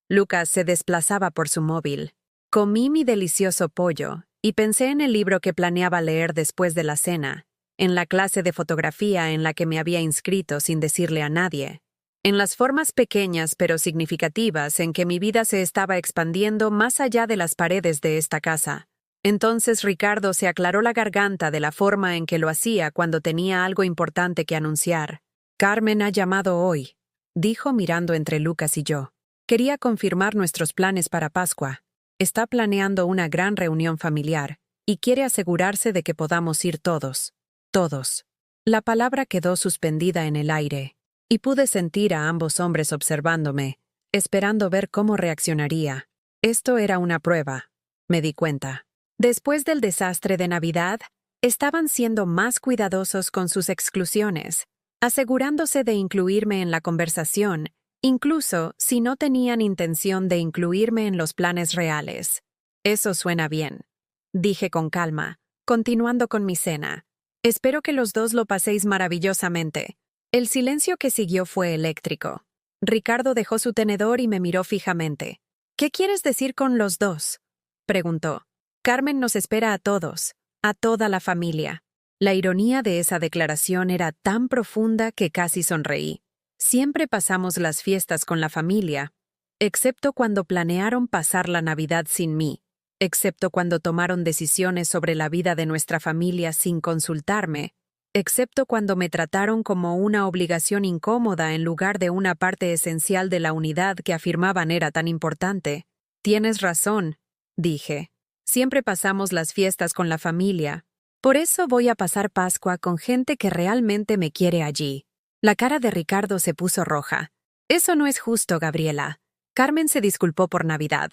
S1: Lucas se desplazaba por su móvil. Comí mi delicioso pollo y pensé en el libro que planeaba leer después de la cena, en la clase de fotografía en la que me había inscrito sin decirle a nadie, en las formas pequeñas pero significativas en que mi vida se estaba expandiendo más allá de las paredes de esta casa. Entonces Ricardo se aclaró la garganta de la forma en que lo hacía cuando tenía algo importante que anunciar. «Carmen ha llamado hoy», dijo mirando entre Lucas y yo. «Quería confirmar nuestros planes para Pascua. Está planeando una gran reunión familiar y quiere asegurarse de que podamos ir todos. Todos». La palabra quedó suspendida en el aire, y pude sentir a ambos hombres observándome, esperando ver cómo reaccionaría. Esto era una prueba, me di cuenta. Después del desastre de Navidad, estaban siendo más cuidadosos con sus exclusiones, asegurándose de incluirme en la conversación, incluso si no tenían intención de incluirme en los planes reales. «Eso suena bien», dije con calma, continuando con mi cena. «Espero que los dos lo paséis maravillosamente». El silencio que siguió fue eléctrico. Ricardo dejó su tenedor y me miró fijamente. «¿Qué quieres decir con los dos?», preguntó. «Carmen nos espera a todos, a toda la familia». La ironía de esa declaración era tan profunda que casi sonreí. Siempre pasamos las fiestas con la familia, excepto cuando planearon pasar la Navidad sin mí, excepto cuando tomaron decisiones sobre la vida de nuestra familia sin consultarme, excepto cuando me trataron como una obligación incómoda en lugar de una parte esencial de la unidad que afirmaban era tan importante. «Tienes razón», dije. «Siempre pasamos las fiestas con la familia. Por eso voy a pasar Pascua con gente que realmente me quiere allí». La cara de Ricardo se puso roja. «Eso no es justo, Gabriela. Carmen se disculpó por Navidad.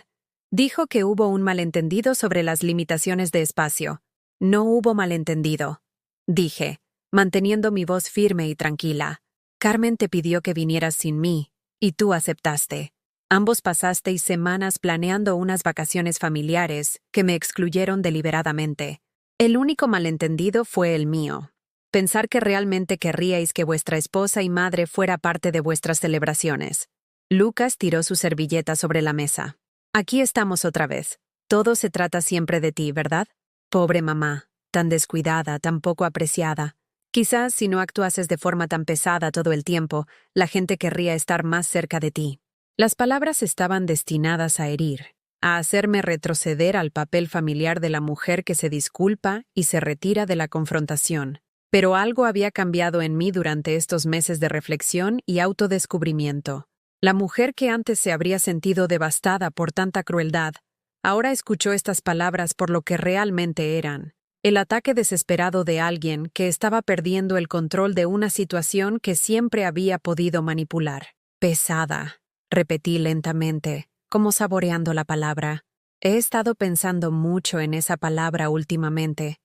S1: Dijo que hubo un malentendido sobre las limitaciones de espacio». «No hubo malentendido», dije, manteniendo mi voz firme y tranquila. «Carmen te pidió que vinieras sin mí, y tú aceptaste. Ambos pasasteis semanas planeando unas vacaciones familiares que me excluyeron deliberadamente. El único malentendido fue el mío. Pensar que realmente querríais que vuestra esposa y madre fuera parte de vuestras celebraciones». Lucas tiró su servilleta sobre la mesa. «Aquí estamos otra vez. Todo se trata siempre de ti, ¿verdad? Pobre mamá, tan descuidada, tan poco apreciada. Quizás si no actuases de forma tan pesada todo el tiempo, la gente querría estar más cerca de ti». Las palabras estaban destinadas a herir, a hacerme retroceder al papel familiar de la mujer que se disculpa y se retira de la confrontación. Pero algo había cambiado en mí durante estos meses de reflexión y autodescubrimiento. La mujer que antes se habría sentido devastada por tanta crueldad, ahora escuchó estas palabras por lo que realmente eran: el ataque desesperado de alguien que estaba perdiendo el control de una situación que siempre había podido manipular. «Pesada», repetí lentamente, como saboreando la palabra. He estado pensando mucho en esa palabra últimamente.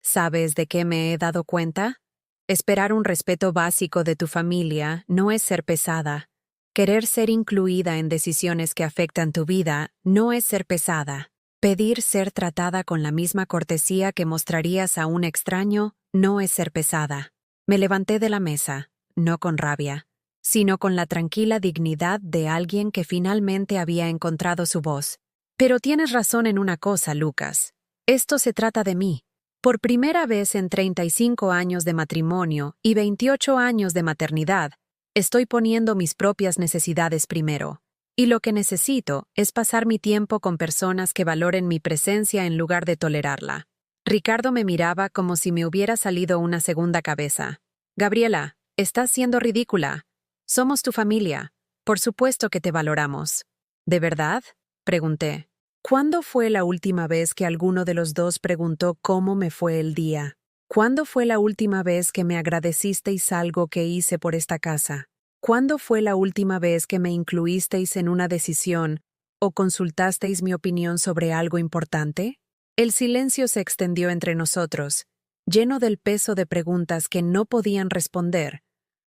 S1: ¿Sabes de qué me he dado cuenta? Esperar un respeto básico de tu familia no es ser pesada. Querer ser incluida en decisiones que afectan tu vida no es ser pesada. Pedir ser tratada con la misma cortesía que mostrarías a un extraño no es ser pesada. Me levanté de la mesa, no con rabia, sino con la tranquila dignidad de alguien que finalmente había encontrado su voz. «Pero tienes razón en una cosa, Lucas. Esto se trata de mí. Por primera vez en 35 años de matrimonio y 28 años de maternidad, estoy poniendo mis propias necesidades primero. Y lo que necesito es pasar mi tiempo con personas que valoren mi presencia en lugar de tolerarla». Ricardo me miraba como si me hubiera salido una segunda cabeza. «Gabriela, estás siendo ridícula. Somos tu familia. Por supuesto que te valoramos». «¿De verdad?», pregunté. ¿Cuándo fue la última vez que alguno de los dos preguntó cómo me fue el día? ¿Cuándo fue la última vez que me agradecisteis algo que hice por esta casa? ¿Cuándo fue la última vez que me incluisteis en una decisión o consultasteis mi opinión sobre algo importante? El silencio se extendió entre nosotros, lleno del peso de preguntas que no podían responder,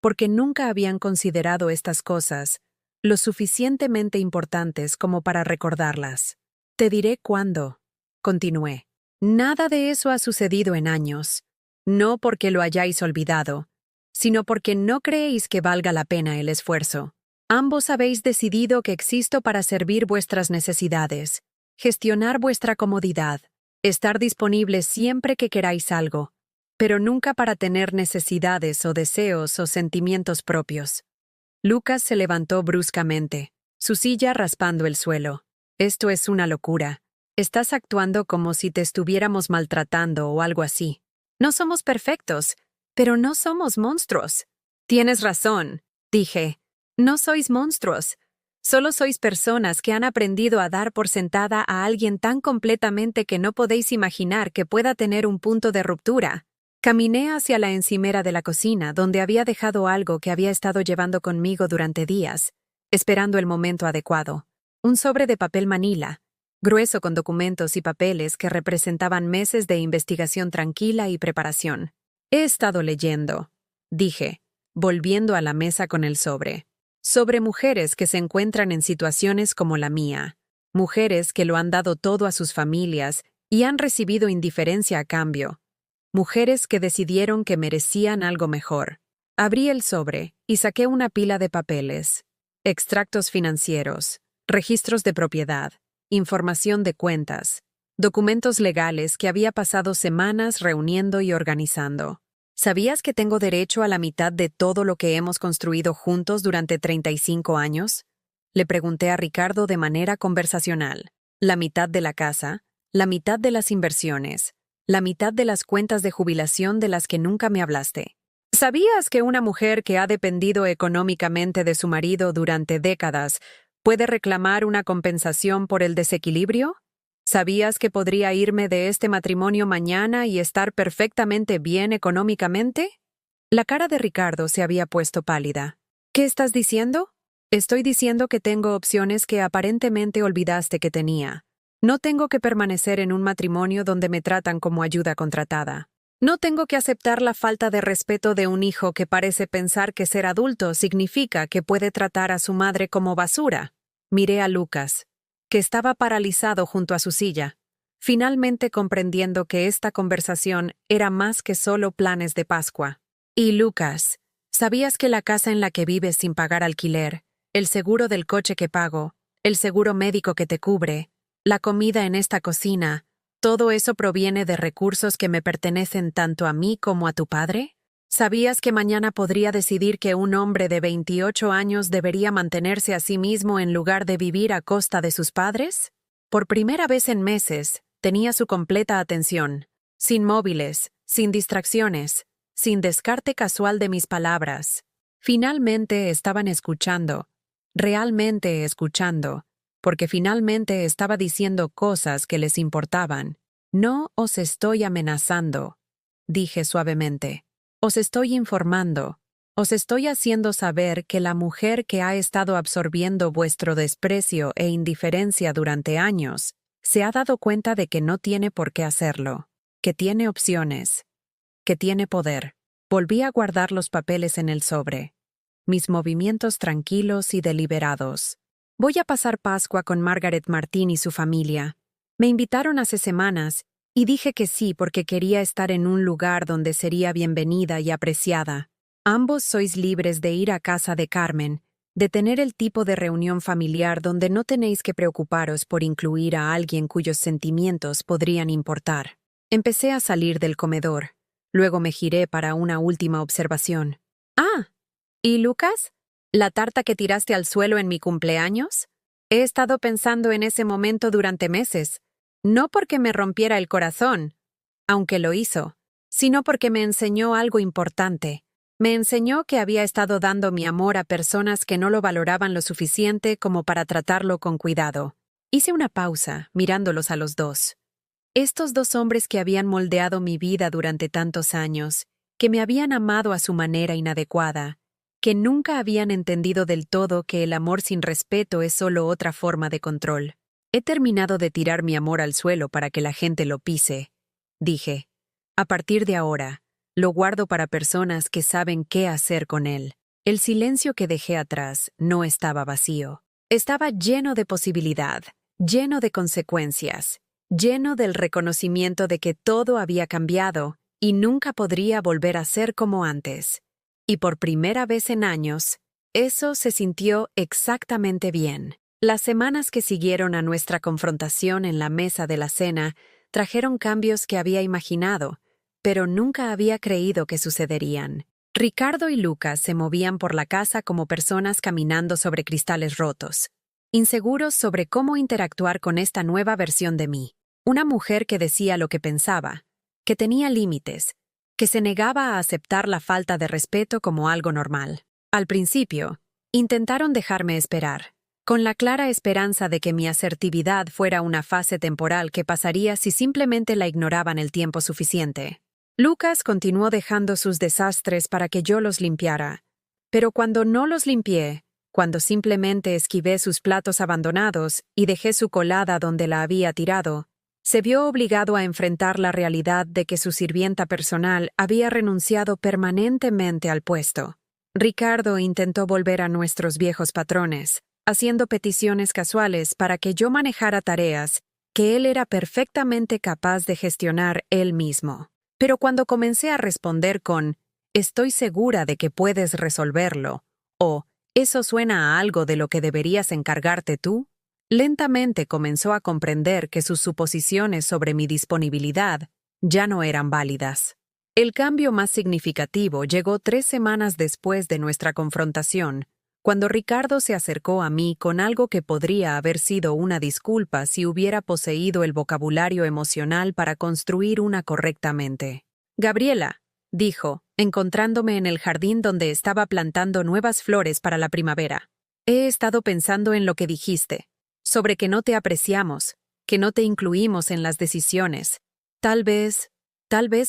S1: porque nunca habían considerado estas cosas lo suficientemente importantes como para recordarlas. Te diré cuándo, continué. Nada de eso ha sucedido en años, no porque lo hayáis olvidado, sino porque no creéis que valga la pena el esfuerzo. Ambos habéis decidido que existo para servir vuestras necesidades, gestionar vuestra comodidad, estar disponible siempre que queráis algo, pero nunca para tener necesidades o deseos o sentimientos propios. Lucas se levantó bruscamente, su silla raspando el suelo. Esto es una locura. Estás actuando como si te estuviéramos maltratando o algo así. No somos perfectos, pero no somos monstruos. Tienes razón, dije. No sois monstruos. Solo sois personas que han aprendido a dar por sentada a alguien tan completamente que no podéis imaginar que pueda tener un punto de ruptura. Caminé hacia la encimera de la cocina, donde había dejado algo que había estado llevando conmigo durante días, esperando el momento adecuado. Un sobre de papel manila, grueso con documentos y papeles que representaban meses de investigación tranquila y preparación. He estado leyendo, dije, volviendo a la mesa con el sobre, sobre mujeres que se encuentran en situaciones como la mía, mujeres que lo han dado todo a sus familias y han recibido indiferencia a cambio. Mujeres que decidieron que merecían algo mejor. Abrí el sobre y saqué una pila de papeles, extractos financieros, registros de propiedad, información de cuentas, documentos legales que había pasado semanas reuniendo y organizando. ¿Sabías que tengo derecho a la mitad de todo lo que hemos construido juntos durante 35 años? Le pregunté a Ricardo de manera conversacional. La mitad de la casa, la mitad de las inversiones, la mitad de las cuentas de jubilación de las que nunca me hablaste. ¿Sabías que una mujer que ha dependido económicamente de su marido durante décadas puede reclamar una compensación por el desequilibrio? ¿Sabías que podría irme de este matrimonio mañana y estar perfectamente bien económicamente? La cara de Ricardo se había puesto pálida. ¿Qué estás diciendo? Estoy diciendo que tengo opciones que aparentemente olvidaste que tenía. No tengo que permanecer en un matrimonio donde me tratan como ayuda contratada. No tengo que aceptar la falta de respeto de un hijo que parece pensar que ser adulto significa que puede tratar a su madre como basura. Miré a Lucas, que estaba paralizado junto a su silla, finalmente comprendiendo que esta conversación era más que solo planes de Pascua. Y Lucas, ¿sabías que la casa en la que vives sin pagar alquiler, el seguro del coche que pago, el seguro médico que te cubre, la comida en esta cocina, todo eso proviene de recursos que me pertenecen tanto a mí como a tu padre? ¿Sabías que mañana podría decidir que un hombre de 28 años debería mantenerse a sí mismo en lugar de vivir a costa de sus padres? Por primera vez en meses, tenía su completa atención, sin móviles, sin distracciones, sin descarte casual de mis palabras. Finalmente estaban escuchando, realmente escuchando, porque finalmente estaba diciendo cosas que les importaban. No os estoy amenazando, dije suavemente. Os estoy informando. Os estoy haciendo saber que la mujer que ha estado absorbiendo vuestro desprecio e indiferencia durante años se ha dado cuenta de que no tiene por qué hacerlo, que tiene opciones, que tiene poder. Volví a guardar los papeles en el sobre, mis movimientos tranquilos y deliberados. Voy a pasar Pascua con Margaret Martín y su familia. Me invitaron hace semanas y dije que sí porque quería estar en un lugar donde sería bienvenida y apreciada. Ambos sois libres de ir a casa de Carmen, de tener el tipo de reunión familiar donde no tenéis que preocuparos por incluir a alguien cuyos sentimientos podrían importar. Empecé a salir del comedor. Luego me giré para una última observación. Ah, ¿y Lucas? ¿La tarta que tiraste al suelo en mi cumpleaños? He estado pensando en ese momento durante meses, no porque me rompiera el corazón, aunque lo hizo, sino porque me enseñó algo importante. Me enseñó que había estado dando mi amor a personas que no lo valoraban lo suficiente como para tratarlo con cuidado. Hice una pausa, mirándolos a los dos. Estos dos hombres que habían moldeado mi vida durante tantos años, que me habían amado a su manera inadecuada, que nunca habían entendido del todo que el amor sin respeto es solo otra forma de control. He terminado de tirar mi amor al suelo para que la gente lo pise, dije. A partir de ahora, lo guardo para personas que saben qué hacer con él. El silencio que dejé atrás no estaba vacío. Estaba lleno de posibilidad, lleno de consecuencias, lleno del reconocimiento de que todo había cambiado y nunca podría volver a ser como antes. Y por primera vez en años, eso se sintió exactamente bien. Las semanas que siguieron a nuestra confrontación en la mesa de la cena trajeron cambios que había imaginado, pero nunca había creído que sucederían. Ricardo y Lucas se movían por la casa como personas caminando sobre cristales rotos, inseguros sobre cómo interactuar con esta nueva versión de mí. Una mujer que decía lo que pensaba, que tenía límites, que se negaba a aceptar la falta de respeto como algo normal. Al principio, intentaron dejarme esperar, con la clara esperanza de que mi asertividad fuera una fase temporal que pasaría si simplemente la ignoraban el tiempo suficiente. Lucas continuó dejando sus desastres para que yo los limpiara, pero cuando no los limpié, cuando simplemente esquivé sus platos abandonados y dejé su colada donde la había tirado, se vio obligado a enfrentar la realidad de que su sirvienta personal había renunciado permanentemente al puesto. Ricardo intentó volver a nuestros viejos patrones, haciendo peticiones casuales para que yo manejara tareas que él era perfectamente capaz de gestionar él mismo. Pero cuando comencé a responder con «estoy segura de que puedes resolverlo» o «eso suena a algo de lo que deberías encargarte tú», lentamente comenzó a comprender que sus suposiciones sobre mi disponibilidad ya no eran válidas. El cambio más significativo llegó 3 semanas después de nuestra confrontación, cuando Ricardo se acercó a mí con algo que podría haber sido una disculpa si hubiera poseído el vocabulario emocional para construir una correctamente. «Gabriela», dijo, encontrándome en el jardín donde estaba plantando nuevas flores para la primavera, «he estado pensando en lo que dijiste, sobre que no te apreciamos, que no te incluimos en las decisiones. Tal vez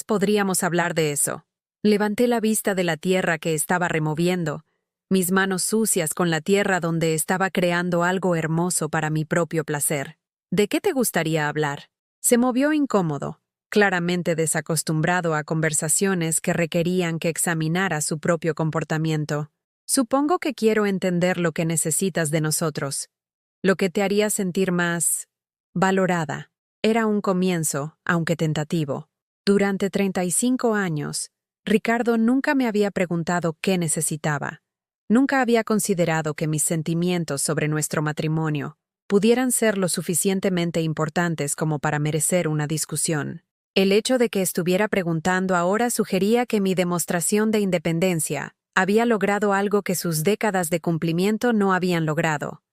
S1: podríamos hablar de eso». Levanté la vista de la tierra que estaba removiendo, mis manos sucias con la tierra donde estaba creando algo hermoso para mi propio placer. «¿De qué te gustaría hablar?». Se movió incómodo, claramente desacostumbrado a conversaciones que requerían que examinara su propio comportamiento. «Supongo que quiero entender lo que necesitas de nosotros, lo que te haría sentir más valorada». Era un comienzo, aunque tentativo. Durante 35 años, Ricardo nunca me había preguntado qué necesitaba. Nunca había considerado que mis sentimientos sobre nuestro matrimonio pudieran ser lo suficientemente importantes como para merecer una discusión. El hecho de que estuviera preguntando ahora sugería que mi demostración de independencia había logrado algo que sus décadas de cumplimiento no habían logrado.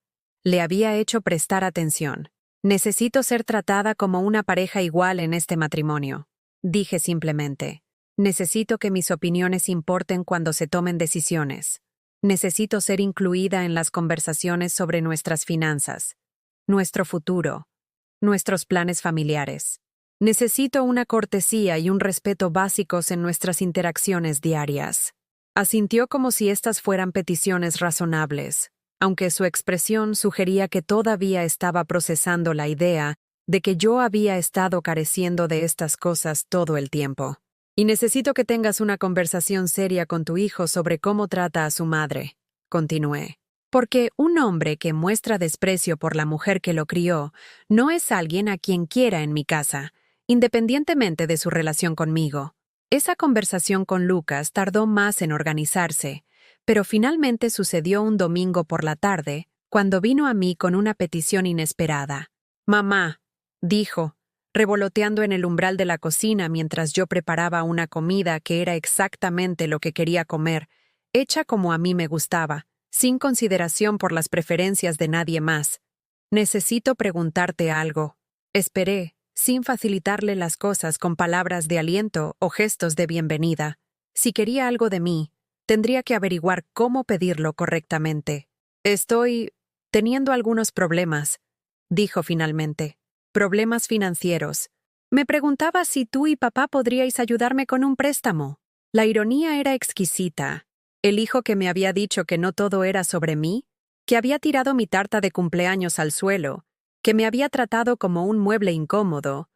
S1: Le había hecho prestar atención. «Necesito ser tratada como una pareja igual en este matrimonio», dije simplemente. «Necesito que mis opiniones importen cuando se tomen decisiones. Necesito ser incluida en las conversaciones sobre nuestras finanzas, nuestro futuro, nuestros planes familiares. Necesito una cortesía y un respeto básicos en nuestras interacciones diarias». Asintió como si estas fueran peticiones razonables, aunque su expresión sugería que todavía estaba procesando la idea de que yo había estado careciendo de estas cosas todo el tiempo. «Y necesito que tengas una conversación seria con tu hijo sobre cómo trata a su madre», continué. «Porque un hombre que muestra desprecio por la mujer que lo crió no es alguien a quien quiera en mi casa, independientemente de su relación conmigo». Esa conversación con Lucas tardó más en organizarse, pero finalmente sucedió un domingo por la tarde, cuando vino a mí con una petición inesperada. «Mamá», dijo, revoloteando en el umbral de la cocina mientras yo preparaba una comida que era exactamente lo que quería comer, hecha como a mí me gustaba, sin consideración por las preferencias de nadie más. «Necesito preguntarte algo». Esperé, sin facilitarle las cosas con palabras de aliento o gestos de bienvenida. Si quería algo de mí, tendría que averiguar cómo pedirlo correctamente. «Estoy teniendo algunos problemas», dijo finalmente. «Problemas financieros. Me preguntaba si tú y papá podríais ayudarme con un préstamo». La ironía era exquisita. El hijo que me había dicho que no todo era sobre mí, que había tirado mi tarta de cumpleaños al suelo, que me había tratado como un mueble incómodo,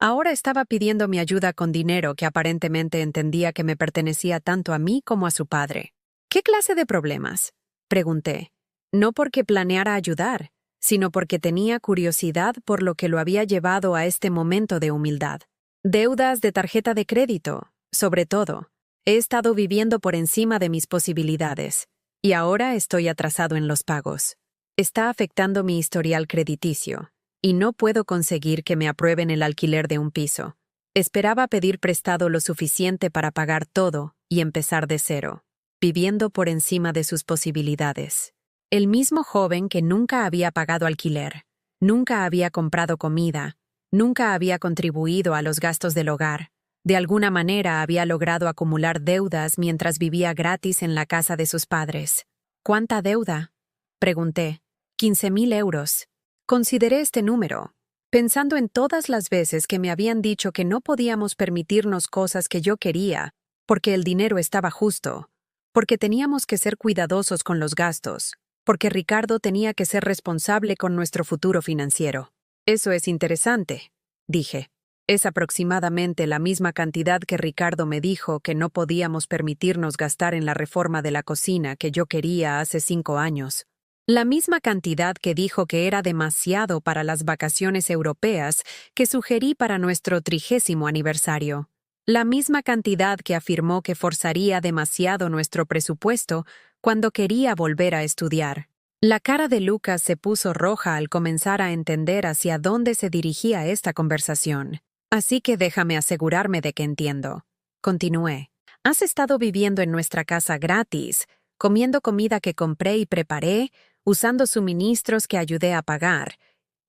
S1: Ahora estaba pidiendo mi ayuda con dinero que aparentemente entendía que me pertenecía tanto a mí como a su padre. ¿Qué clase de problemas?, pregunté. No porque planeara ayudar, sino porque tenía curiosidad por lo que lo había llevado a este momento de humildad. Deudas de tarjeta de crédito, sobre todo. He estado viviendo por encima de mis posibilidades, y ahora estoy atrasado en los pagos. Está afectando mi historial crediticio, y no puedo conseguir que me aprueben el alquiler de un piso. Esperaba pedir prestado lo suficiente para pagar todo y empezar de cero, viviendo por encima de sus posibilidades. El mismo joven que nunca había pagado alquiler, nunca había comprado comida, nunca había contribuido a los gastos del hogar. De alguna manera había logrado acumular deudas mientras vivía gratis en la casa de sus padres. ¿Cuánta deuda?, pregunté. 15.000 euros. Consideré este número, pensando en todas las veces que me habían dicho que no podíamos permitirnos cosas que yo quería, porque el dinero estaba justo, porque teníamos que ser cuidadosos con los gastos, porque Ricardo tenía que ser responsable con nuestro futuro financiero. Eso es interesante, dije. Es aproximadamente la misma cantidad que Ricardo me dijo que no podíamos permitirnos gastar en la reforma de la cocina que yo quería hace 5 años. La misma cantidad que dijo que era demasiado para las vacaciones europeas que sugerí para nuestro 30º aniversario. La misma cantidad que afirmó que forzaría demasiado nuestro presupuesto cuando quería volver a estudiar. La cara de Lucas se puso roja al comenzar a entender hacia dónde se dirigía esta conversación. Así que déjame asegurarme de que entiendo. Continué. Has estado viviendo en nuestra casa gratis, comiendo comida que compré y preparé, usando suministros que ayudé a pagar,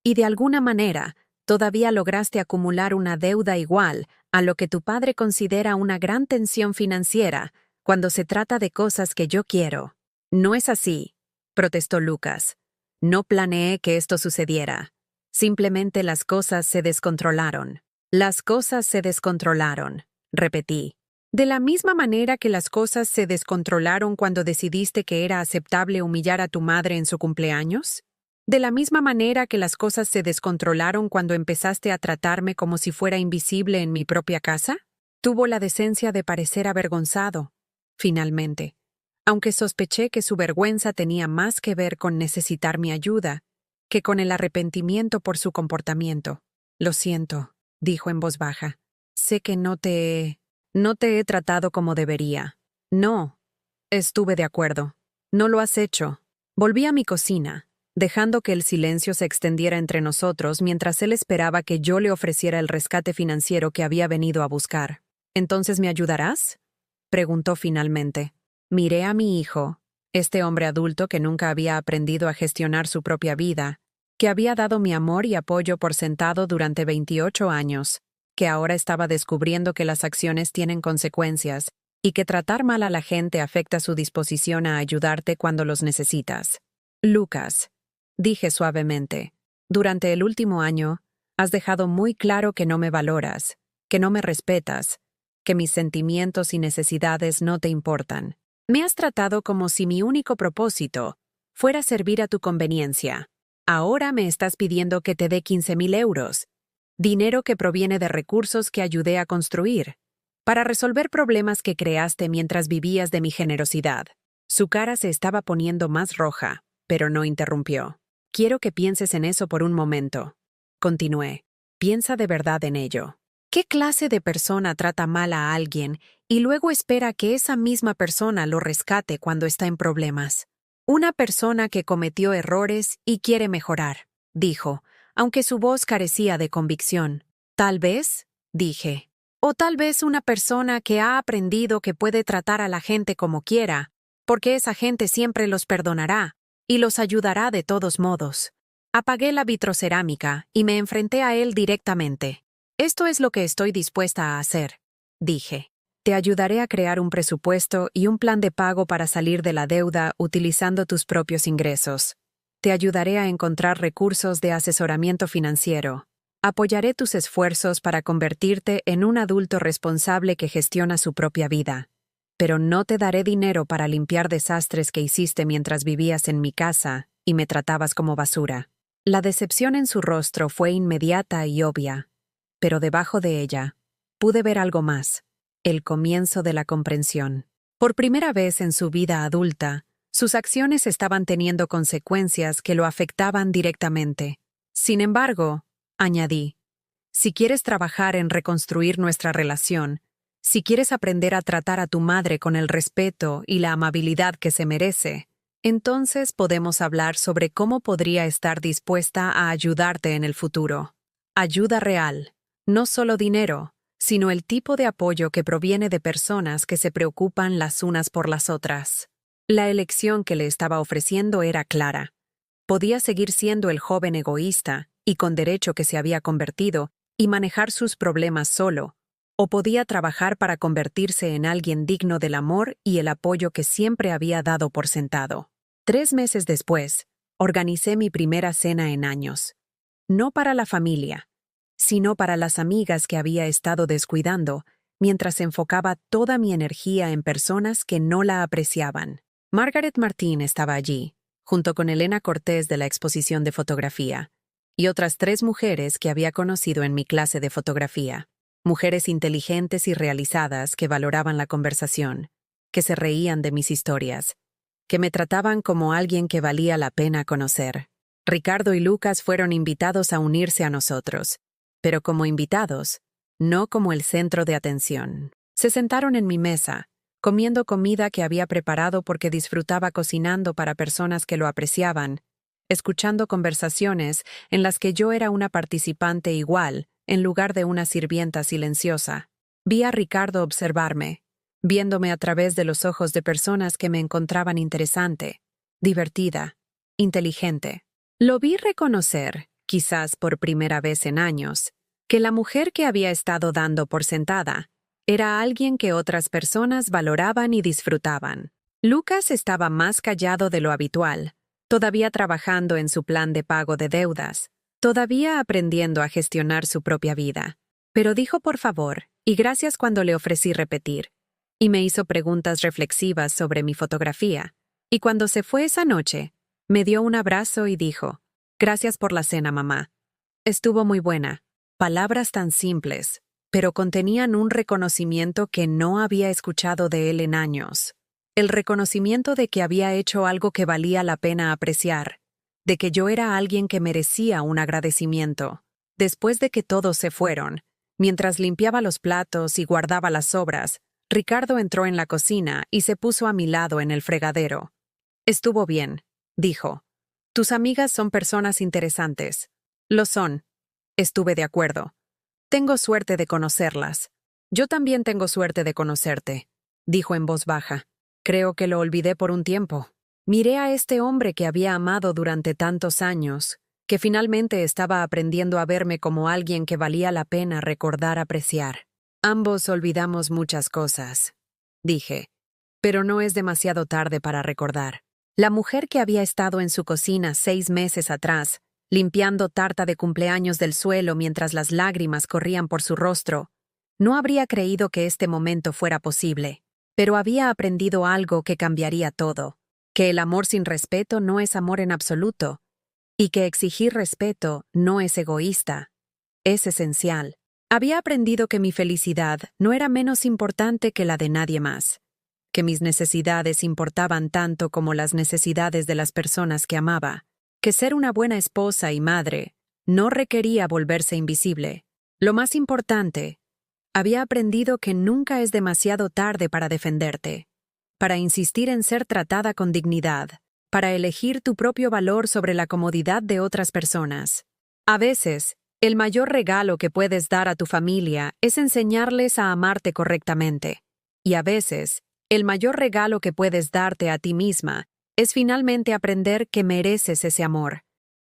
S1: y de alguna manera todavía lograste acumular una deuda igual a lo que tu padre considera una gran tensión financiera cuando se trata de cosas que yo quiero. No es así, protestó Lucas. No planeé que esto sucediera. Simplemente las cosas se descontrolaron. Las cosas se descontrolaron, repetí. De la misma manera que las cosas se descontrolaron cuando decidiste que era aceptable humillar a tu madre en su cumpleaños. De la misma manera que las cosas se descontrolaron cuando empezaste a tratarme como si fuera invisible en mi propia casa. Tuvo la decencia de parecer avergonzado, finalmente, aunque sospeché que su vergüenza tenía más que ver con necesitar mi ayuda que con el arrepentimiento por su comportamiento. Lo siento, dijo en voz baja. Sé que no te he tratado como debería. No, estuve de acuerdo. No lo has hecho. Volví a mi cocina, dejando que el silencio se extendiera entre nosotros mientras él esperaba que yo le ofreciera el rescate financiero que había venido a buscar. ¿Entonces me ayudarás?, preguntó finalmente. Miré a mi hijo, este hombre adulto que nunca había aprendido a gestionar su propia vida, que había dado mi amor y apoyo por sentado durante 28 años, que ahora estaba descubriendo que las acciones tienen consecuencias y que tratar mal a la gente afecta su disposición a ayudarte cuando los necesitas. Lucas, dije suavemente, durante el último año, has dejado muy claro que no me valoras, que no me respetas, que mis sentimientos y necesidades no te importan. Me has tratado como si mi único propósito fuera servir a tu conveniencia. Ahora me estás pidiendo que te dé 15.000 euros, dinero que proviene de recursos que ayudé a construir, para resolver problemas que creaste mientras vivías de mi generosidad. Su cara se estaba poniendo más roja, pero no interrumpió. Quiero que pienses en eso por un momento. Continué. Piensa de verdad en ello. ¿Qué clase de persona trata mal a alguien y luego espera que esa misma persona lo rescate cuando está en problemas? Una persona que cometió errores y quiere mejorar, dijo, aunque su voz carecía de convicción. Tal vez, dije. O tal vez una persona que ha aprendido que puede tratar a la gente como quiera, porque esa gente siempre los perdonará y los ayudará de todos modos. Apagué la vitrocerámica y me enfrenté a él directamente. Esto es lo que estoy dispuesta a hacer, dije. Te ayudaré a crear un presupuesto y un plan de pago para salir de la deuda utilizando tus propios ingresos. Te ayudaré a encontrar recursos de asesoramiento financiero. Apoyaré tus esfuerzos para convertirte en un adulto responsable que gestiona su propia vida. Pero no te daré dinero para limpiar desastres que hiciste mientras vivías en mi casa y me tratabas como basura. La decepción en su rostro fue inmediata y obvia. pero debajo de ella pude ver algo más, el comienzo de la comprensión. Por primera vez en su vida adulta, sus acciones estaban teniendo consecuencias que lo afectaban directamente. Sin embargo, añadí, si quieres trabajar en reconstruir nuestra relación, si quieres aprender a tratar a tu madre con el respeto y la amabilidad que se merece, entonces podemos hablar sobre cómo podría estar dispuesta a ayudarte en el futuro. Ayuda real, no solo dinero, sino el tipo de apoyo que proviene de personas que se preocupan las unas por las otras. La elección que le estaba ofreciendo era clara. Podía seguir siendo el joven egoísta, y con derecho que se había convertido, y manejar sus problemas solo, o podía trabajar para convertirse en alguien digno del amor y el apoyo que siempre había dado por sentado. 3 meses después, organicé mi primera cena en años. No para la familia, sino para las amigas que había estado descuidando, mientras enfocaba toda mi energía en personas que no la apreciaban. Margaret Martín estaba allí, junto con Elena Cortés de la exposición de fotografía, y otras 3 mujeres que había conocido en mi clase de fotografía. Mujeres inteligentes y realizadas que valoraban la conversación, que se reían de mis historias, que me trataban como alguien que valía la pena conocer. Ricardo y Lucas fueron invitados a unirse a nosotros, pero como invitados, no como el centro de atención. Se sentaron en mi mesa, comiendo comida que había preparado porque disfrutaba cocinando para personas que lo apreciaban, escuchando conversaciones en las que yo era una participante igual, en lugar de una sirvienta silenciosa. Vi a Ricardo observarme, viéndome a través de los ojos de personas que me encontraban interesante, divertida, inteligente. Lo vi reconocer, quizás por primera vez en años, que la mujer que había estado dando por sentada era alguien que otras personas valoraban y disfrutaban. Lucas estaba más callado de lo habitual, todavía trabajando en su plan de pago de deudas, todavía aprendiendo a gestionar su propia vida. Pero dijo por favor, y gracias cuando le ofrecí repetir, y me hizo preguntas reflexivas sobre mi fotografía, y cuando se fue esa noche, me dio un abrazo y dijo, «Gracias por la cena, mamá. Estuvo muy buena». Palabras tan simples, pero contenían un reconocimiento que no había escuchado de él en años. El reconocimiento de que había hecho algo que valía la pena apreciar, de que yo era alguien que merecía un agradecimiento. Después de que todos se fueron, mientras limpiaba los platos y guardaba las sobras, Ricardo entró en la cocina y se puso a mi lado en el fregadero. «Estuvo bien», dijo. «Tus amigas son personas interesantes». «Lo son». Estuve de acuerdo. «Tengo suerte de conocerlas». «Yo también tengo suerte de conocerte», dijo en voz baja. «Creo que lo olvidé por un tiempo». Miré a este hombre que había amado durante tantos años, que finalmente estaba aprendiendo a verme como alguien que valía la pena recordar apreciar. «Ambos olvidamos muchas cosas», dije, «pero no es demasiado tarde para recordar». La mujer que había estado en su cocina 6 meses atrás, limpiando tarta de cumpleaños del suelo mientras las lágrimas corrían por su rostro, no habría creído que este momento fuera posible, pero había aprendido algo que cambiaría todo, que el amor sin respeto no es amor en absoluto, y que exigir respeto no es egoísta, es esencial. Había aprendido que mi felicidad no era menos importante que la de nadie más, que mis necesidades importaban tanto como las necesidades de las personas que amaba, que ser una buena esposa y madre no requería volverse invisible. Lo más importante, había aprendido que nunca es demasiado tarde para defenderte, para insistir en ser tratada con dignidad, para elegir tu propio valor sobre la comodidad de otras personas. A veces, el mayor regalo que puedes dar a tu familia es enseñarles a amarte correctamente, y a veces, el mayor regalo que puedes darte a ti misma es finalmente aprender que mereces ese amor.